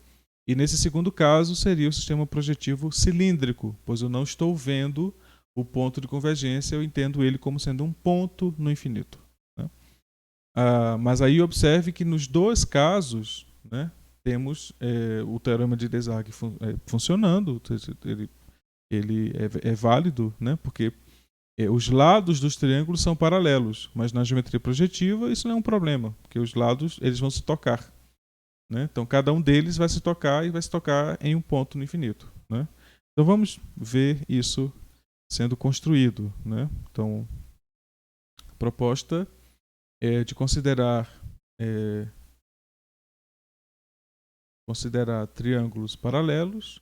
e nesse segundo caso seria o sistema projetivo cilíndrico, pois eu não estou vendo o ponto de convergência, eu entendo ele como sendo um ponto no infinito. Né? Mas aí observe que nos dois casos, né, temos o teorema de Desargues funcionando, ele é válido, né, porque os lados dos triângulos são paralelos, mas na geometria projetiva isso não é um problema, porque os lados eles vão se tocar. Né? Então cada um deles vai se tocar e vai se tocar em um ponto no infinito. Né? Então vamos ver isso sendo construído. Né? Então a proposta é de considerar triângulos paralelos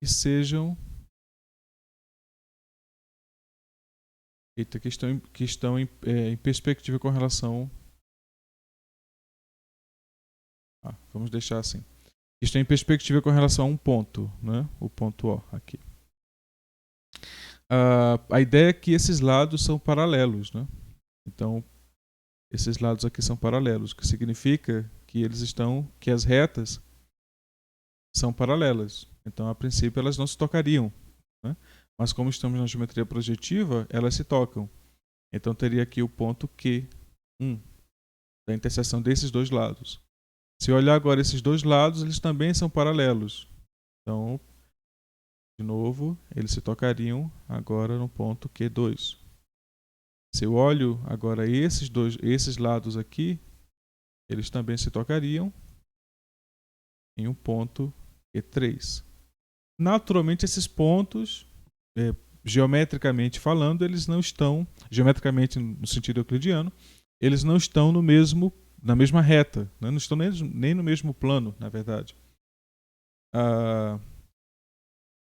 que sejam que estão em perspectiva com relação. Vamos deixar assim. Que estão em perspectiva com relação a um ponto, né? O ponto O aqui. A ideia é que esses lados são paralelos, né? Então, esses lados aqui são paralelos, o que significa que as retas são paralelas. Então, a princípio, elas não se tocariam, né? Mas como estamos na geometria projetiva, elas se tocam. Então, teria aqui o ponto Q1 da interseção desses dois lados. Se eu olhar agora esses dois lados, eles também são paralelos. Então, de novo, eles se tocariam agora no ponto Q2. Se eu olho agora esses lados aqui, eles também se tocariam em um ponto Q3. Naturalmente, esses pontos, geometricamente falando, eles não estão, geometricamente no sentido euclidiano, eles não estão na mesma reta, né? Não estão nem no mesmo plano, na verdade.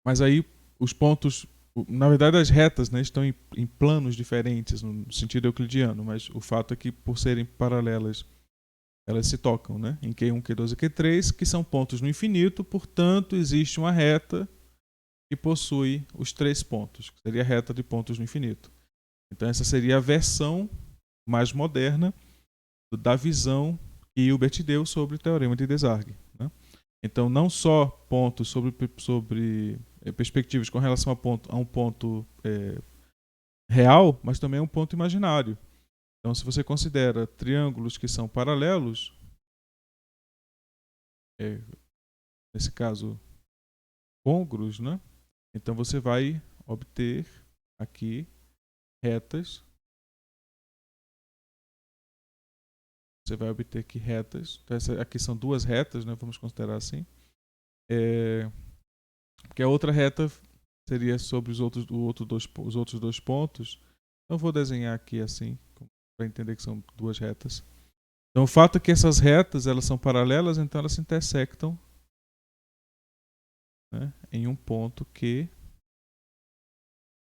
Mas aí os pontos, na verdade as retas, né, estão em planos diferentes no sentido euclidiano, mas o fato é que por serem paralelas elas se tocam, né, em Q1, Q2 e Q3, que são pontos no infinito, portanto existe uma reta que possui os três pontos, que seria a reta de pontos no infinito. Então essa seria a versão mais moderna da visão que Hilbert deu sobre o teorema de Desargues. Né? Então não só pontos sobre perspectivas com relação a um ponto real, mas também a um ponto imaginário. Então, se você considera triângulos que são paralelos, nesse caso, côngruos, né? Então você vai obter aqui retas. Você vai obter aqui retas. Então, aqui são duas retas, né? Vamos considerar assim. Porque a outra reta seria sobre os outros dois pontos. Então, eu vou desenhar aqui assim, para entender que são duas retas. Então, o fato é que essas retas elas são paralelas, então elas se intersectam, né, em um ponto Q.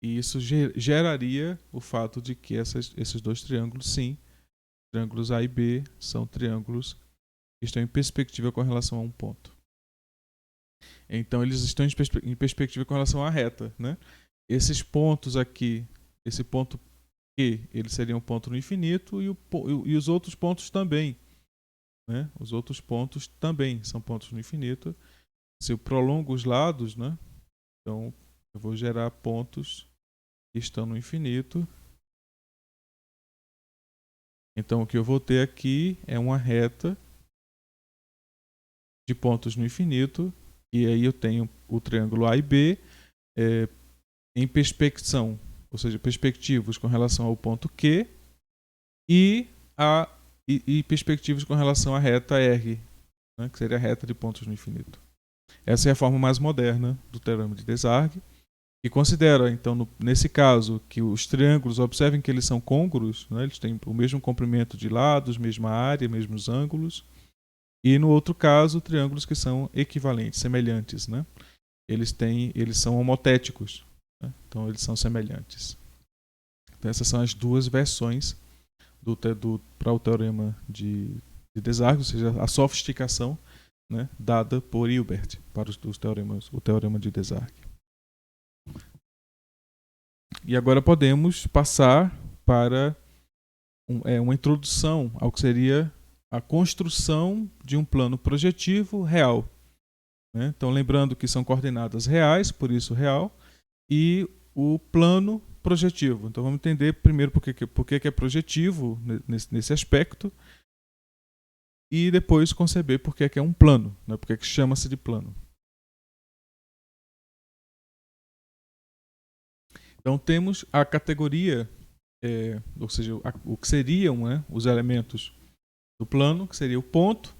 E isso geraria o fato de que esses dois triângulos, sim, triângulos A e B, são triângulos que estão em perspectiva com relação a um ponto. Então, eles estão em perspectiva com relação à reta. Né? Esses pontos aqui, esse ponto Q, ele seria um ponto no infinito e os outros pontos também. Né? Os outros pontos também são pontos no infinito. Se eu prolongo os lados, né? Então eu vou gerar pontos que estão no infinito. Então o que eu vou ter aqui é uma reta de pontos no infinito. E aí eu tenho o triângulo A e B em perspecção, ou seja, perspectivos com relação ao ponto Q e perspectivas com relação à reta R, né, que seria a reta de pontos no infinito. Essa é a forma mais moderna do teorema de Desargues, que considera, então, nesse caso, que os triângulos, observem que eles são côngruos, né, eles têm o mesmo comprimento de lados, mesma área, mesmos ângulos, e no outro caso, triângulos que são equivalentes, semelhantes. Né? Eles são homotéticos, né? Então eles são semelhantes. Então, essas são as duas versões para o teorema de Desargues, ou seja, a sofisticação né, dada por Hilbert para os teoremas, o teorema de Desargues. E agora podemos passar para uma introdução ao que seria a construção de um plano projetivo real. Né? Então, lembrando que são coordenadas reais, por isso real, e o plano projetivo. Então, vamos entender primeiro por que é projetivo nesse aspecto, e depois conceber por que é um plano, né? Por que chama-se de plano. Então, temos a categoria, ou seja, o que seriam, né, os elementos do plano, que seria o ponto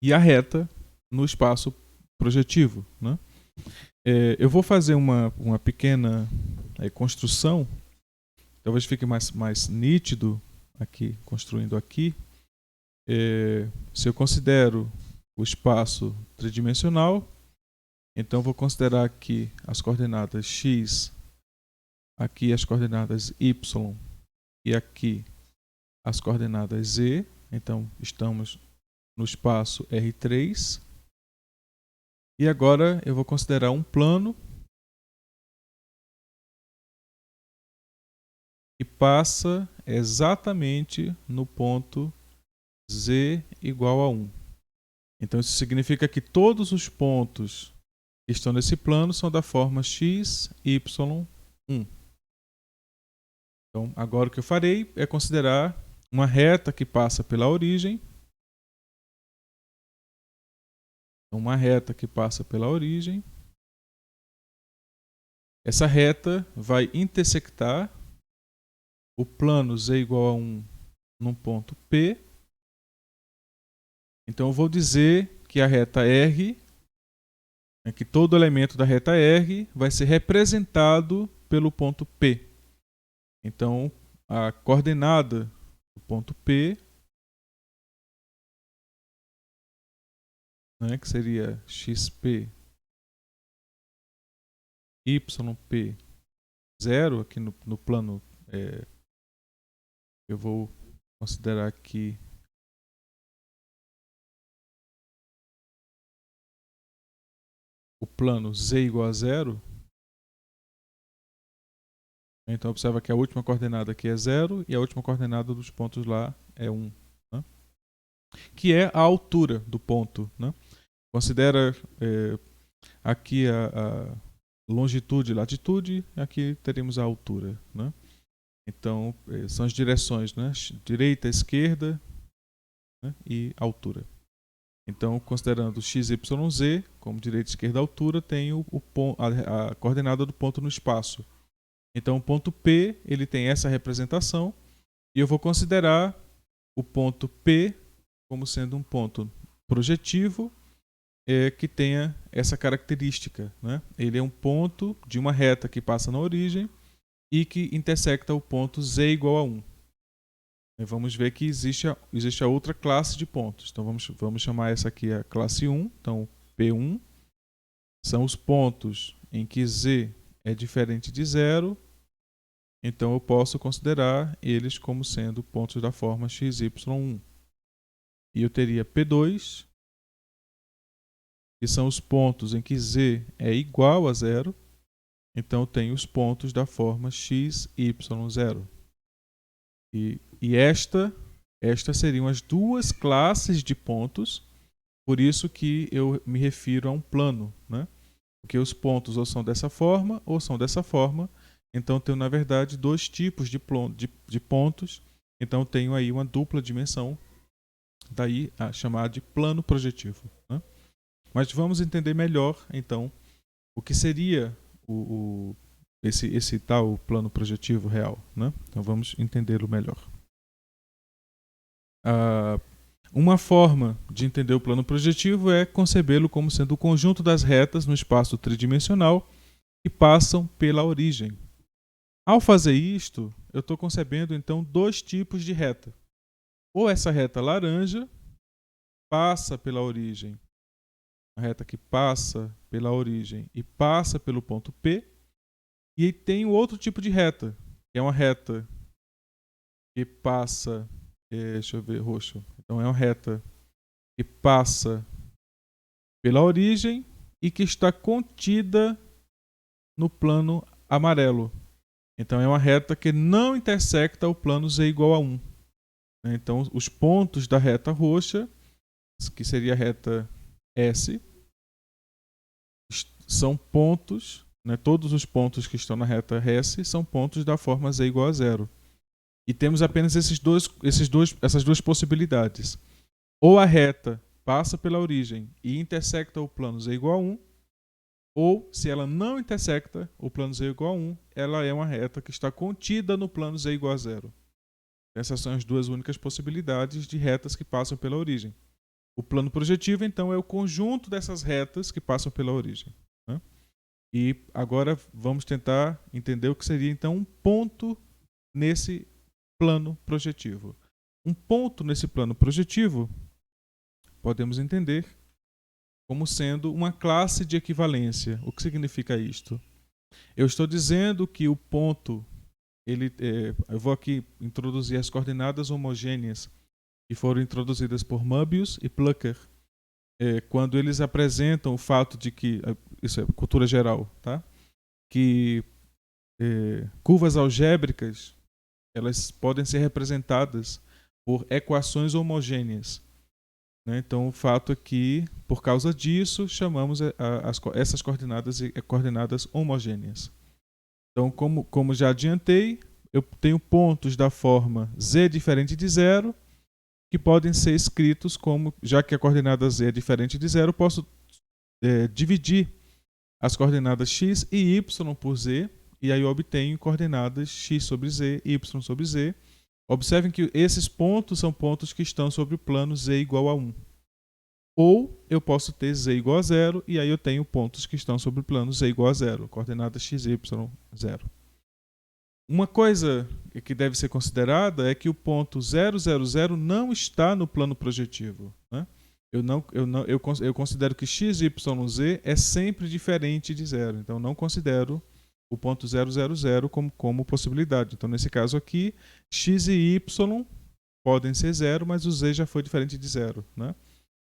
e a reta no espaço projetivo. Né? Eu vou fazer uma pequena construção, talvez fique mais nítido aqui, construindo aqui. Se eu considero o espaço tridimensional, então vou considerar aqui as coordenadas x, aqui as coordenadas y e aqui as coordenadas z. Então estamos no espaço R3. E agora eu vou considerar um plano que passa exatamente no ponto z igual a 1. Então isso significa que todos os pontos que estão nesse plano são da forma x, y, 1. Então agora o que eu farei é considerar uma reta que passa pela origem. Uma reta que passa pela origem. Essa reta vai intersectar o plano z igual a 1 num ponto P. Então eu vou dizer que a reta R, que todo elemento da reta R vai ser representado pelo ponto P. Então a coordenada do ponto P, né, que seria xp, yp, 0, aqui no plano, eu vou considerar aqui o plano z igual a 0. Então observa que a última coordenada aqui é 0 e a última coordenada dos pontos lá é 1. Né? Que é a altura do ponto. Né? Considera aqui a longitude e latitude, aqui teremos a altura. Né? Então são as direções, né? Direita, esquerda, né? E altura. Então, considerando x, y, z como direita, esquerda, altura, tem a coordenada do ponto no espaço. Então, o ponto P ele tem essa representação e eu vou considerar o ponto P como sendo um ponto projetivo que tenha essa característica. Né? Ele é um ponto de uma reta que passa na origem e que intersecta o ponto z igual a 1. E vamos ver que existe a outra classe de pontos. Então vamos chamar essa aqui a classe 1. Então P1 são os pontos em que z é diferente de 0. Então eu posso considerar eles como sendo pontos da forma xy1. E eu teria P2, que são os pontos em que z é igual a 0. Então eu tenho os pontos da forma xy0. E estas seriam as duas classes de pontos, por isso que eu me refiro a um plano, né? Porque os pontos ou são dessa forma ou são dessa forma. Então, eu tenho, na verdade, dois tipos de pontos. Então, eu tenho aí uma dupla dimensão, daí a chamar de plano projetivo. Né? Mas vamos entender melhor, então, o que seria esse tal plano projetivo real. Né? Então, vamos entendê-lo melhor. Uma forma de entender o plano projetivo é concebê-lo como sendo o conjunto das retas no espaço tridimensional que passam pela origem. Ao fazer isto, eu estou concebendo então dois tipos de reta. Ou essa reta laranja passa pela origem, a reta que passa pela origem e passa pelo ponto P, e tem o outro tipo de reta, que é uma reta que passa, deixa eu ver, roxo. Então é uma reta que passa pela origem e que está contida no plano amarelo. Então é uma reta que não intersecta o plano z igual a 1. Então os pontos da reta roxa, que seria a reta S, são pontos, né, todos os pontos que estão na reta S são pontos da forma z igual a 0. E temos apenas essas duas possibilidades. Ou a reta passa pela origem e intersecta o plano z igual a 1, ou, se ela não intersecta o plano z igual a 1, ela é uma reta que está contida no plano z igual a 0. Essas são as duas únicas possibilidades de retas que passam pela origem. O plano projetivo, então, é o conjunto dessas retas que passam pela origem. Né? E agora vamos tentar entender o que seria, então, um ponto nesse plano projetivo. Um ponto nesse plano projetivo podemos entender como sendo uma classe de equivalência. O que significa isto? Eu estou dizendo que o ponto, eu vou aqui introduzir as coordenadas homogêneas que foram introduzidas por Möbius e Plucker, quando eles apresentam o fato de que, isso é cultura geral, tá? Que curvas algébricas elas podem ser representadas por equações homogêneas. Né? Então, o fato é que, por causa disso, chamamos essas coordenadas de coordenadas homogêneas. Então, como já adiantei, eu tenho pontos da forma z diferente de 0, que podem ser escritos como, já que a coordenada z é diferente de 0, eu posso dividir as coordenadas x e y por z, e aí eu obtenho coordenadas x sobre z, y sobre z. Observem que esses pontos são pontos que estão sobre o plano z igual a 1. Ou eu posso ter z igual a 0, e aí eu tenho pontos que estão sobre o plano z igual a 0, coordenadas x, y, 0. Uma coisa que deve ser considerada é que o ponto 0, 0, 0 não está no plano projetivo. Né? Eu considero que x, y, z é sempre diferente de 0. Então, não considero o ponto 0, 0, 0 como possibilidade. Então, nesse caso aqui, x e y podem ser 0, mas o z já foi diferente de 0. Né?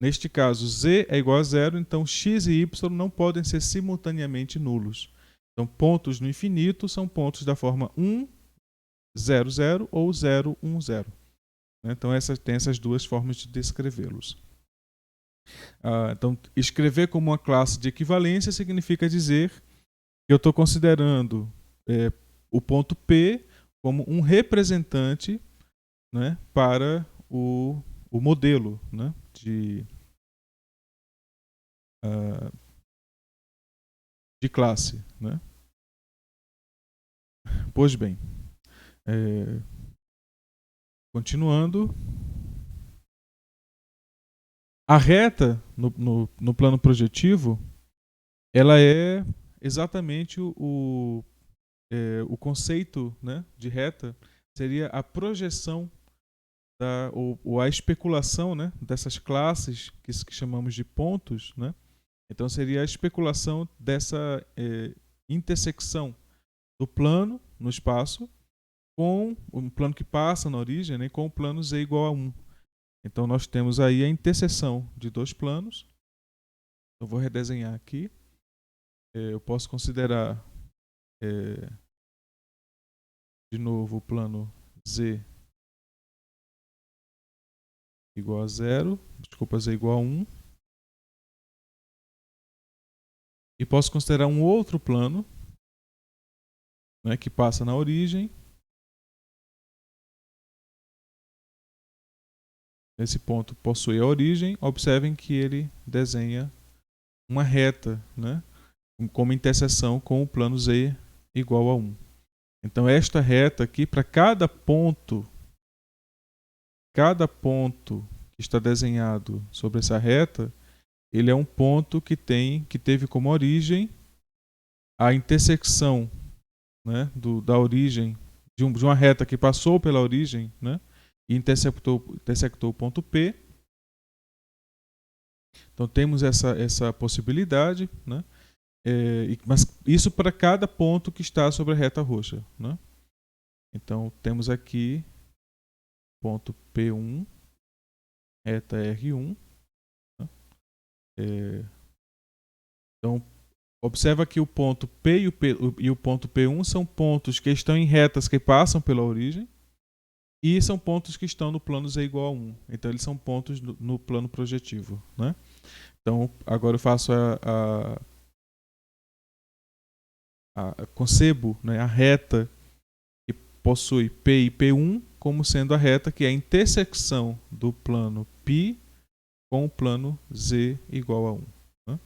Neste caso, z é igual a 0, então x e y não podem ser simultaneamente nulos. Então, pontos no infinito são pontos da forma 1, 0, 0 ou 0, 1, 0. Então, tem essas duas formas de descrevê-los. Então, escrever como uma classe de equivalência significa dizer que eu estou considerando o ponto P como um representante, né, para o modelo, né, de classe. Né? Pois bem, continuando, a reta no plano projetivo, ela é exatamente o conceito, né, de reta, seria a projeção ou a especulação, né, dessas classes que chamamos de pontos. Né? Então seria a especulação dessa intersecção do plano no espaço com um plano que passa na origem, né, com o plano z igual a 1. Então nós temos aí a interseção de dois planos. Eu vou redesenhar aqui. Eu posso considerar de novo o plano z igual a 0, desculpa, z igual a 1. E posso considerar um outro plano, né, que passa na origem. Esse ponto possui a origem. Observem que ele desenha uma reta, né, como interseção com o plano z igual a 1. Então esta reta aqui, para cada ponto que está desenhado sobre essa reta, ele é um ponto que teve como origem a intersecção, né, da origem de uma reta que passou pela origem, né, e intersectou o ponto P. Então temos essa possibilidade, né, mas isso para cada ponto que está sobre a reta roxa. Né? Então temos aqui ponto P1, reta R1. Né? Então, observa que o ponto P e o ponto P1 são pontos que estão em retas que passam pela origem e são pontos que estão no plano z igual a 1. Então, eles são pontos no plano projetivo, né? Então, agora eu faço concebo, né, a reta que possui P e P1 como sendo a reta que é a intersecção do plano π com o plano z igual a 1. Né?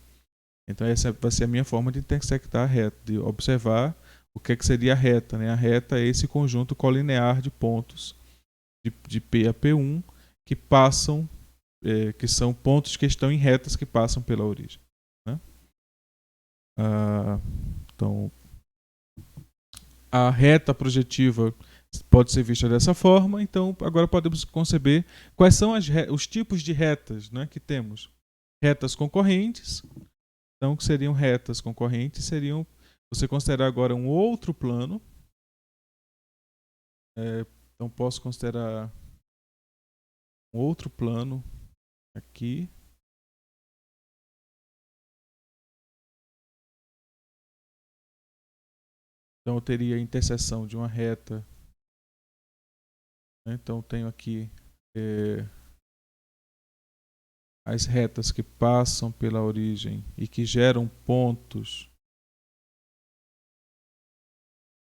Então essa vai ser a minha forma de intersectar a reta, de observar o que seria a reta. Né? A reta é esse conjunto colinear de pontos de P a P1 que passam, que são pontos que estão em retas que passam pela origem. Né? Então, a reta projetiva pode ser vista dessa forma. Então, agora podemos conceber quais são os tipos de retas, né, que temos. Retas concorrentes. Então, que seriam retas concorrentes, seriam, você considerar agora um outro plano. Então, posso considerar um outro plano aqui. Então, eu teria a interseção de uma reta. Então, tenho aqui as retas que passam pela origem e que geram pontos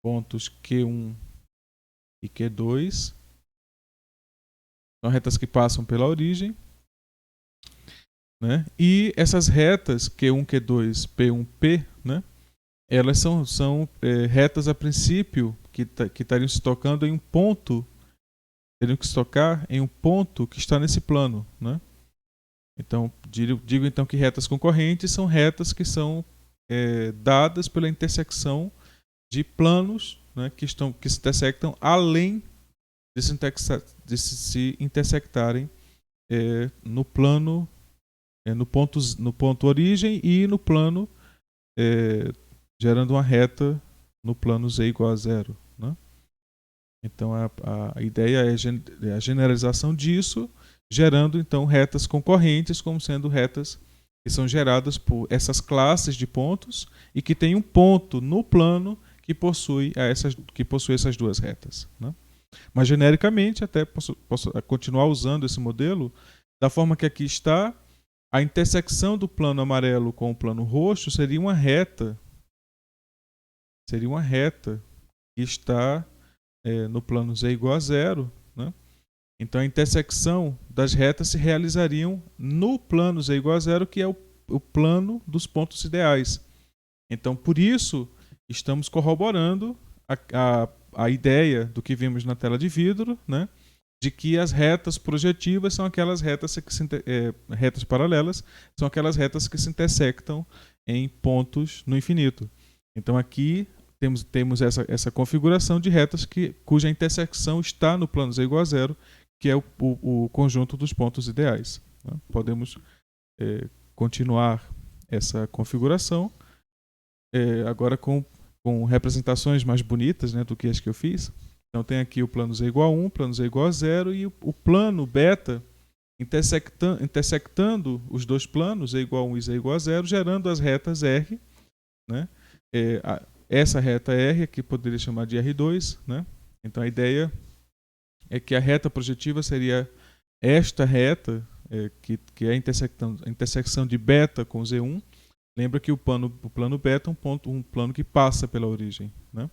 Q1 e Q2. São retas que passam pela origem. Né? E essas retas Q1, Q2, P1, P, né? Elas são retas a princípio que estariam se tocando em um ponto, teriam que se tocar em um ponto que está nesse plano. Né? Então, digo então que retas concorrentes são retas que são dadas pela intersecção de planos, né, que se intersectam além de se intersectarem no plano, no ponto origem e no plano, gerando uma reta no plano z igual a 0. Né? Então a ideia é a generalização disso, gerando então retas concorrentes como sendo retas que são geradas por essas classes de pontos e que tem um ponto no plano que possui essas duas retas. Né? Mas genericamente, até posso continuar usando esse modelo da forma que aqui está. A intersecção do plano amarelo com o plano roxo seria uma reta. Seria uma reta que está no plano z igual a 0. Né? Então a intersecção das retas se realizariam no plano z igual a 0, que é o plano dos pontos ideais. Então, por isso, estamos corroborando a ideia do que vimos na tela de vidro, né? De que as retas projetivas são aquelas retas retas paralelas, são aquelas retas que se intersectam em pontos no infinito. Então aqui temos essa configuração de retas cuja intersecção está no plano z igual a 0, que é o conjunto dos pontos ideais. Né? Podemos continuar essa configuração agora com representações mais bonitas, né, do que as que eu fiz. Então tem aqui o plano z igual a 1, plano z igual a 0 e o plano beta intersectando os dois planos, z igual a 1 e z igual a 0, gerando as retas R. Né? Essa reta R aqui poderia chamar de R2. Né? Então a ideia é que a reta projetiva seria esta reta, que é a intersecção de beta com Z1. Lembra que o plano beta é um plano que passa pela origem. Né?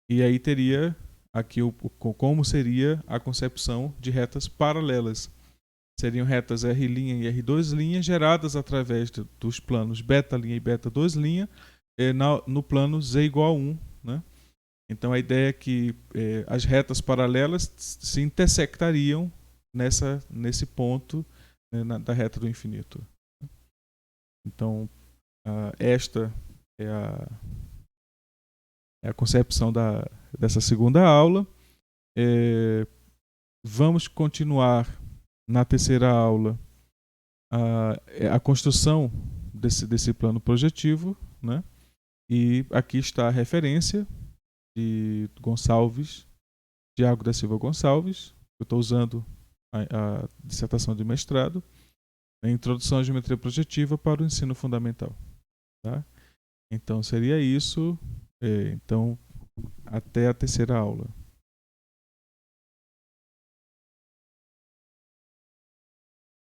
E aí teria aqui como seria a concepção de retas paralelas. Seriam retas R' e R2' geradas através dos planos beta' e beta 2' no plano z igual a 1. Né? Então a ideia é que as retas paralelas se intersectariam nesse ponto, né, da reta do infinito. Então esta é a concepção dessa segunda aula. Vamos continuar na terceira aula a construção desse plano projetivo, né? E aqui está a referência de Gonçalves, Tiago da Silva Gonçalves. Eu estou usando a dissertação de mestrado. A introdução à geometria projetiva para o ensino fundamental. Tá? Então seria isso. Então, até a terceira aula.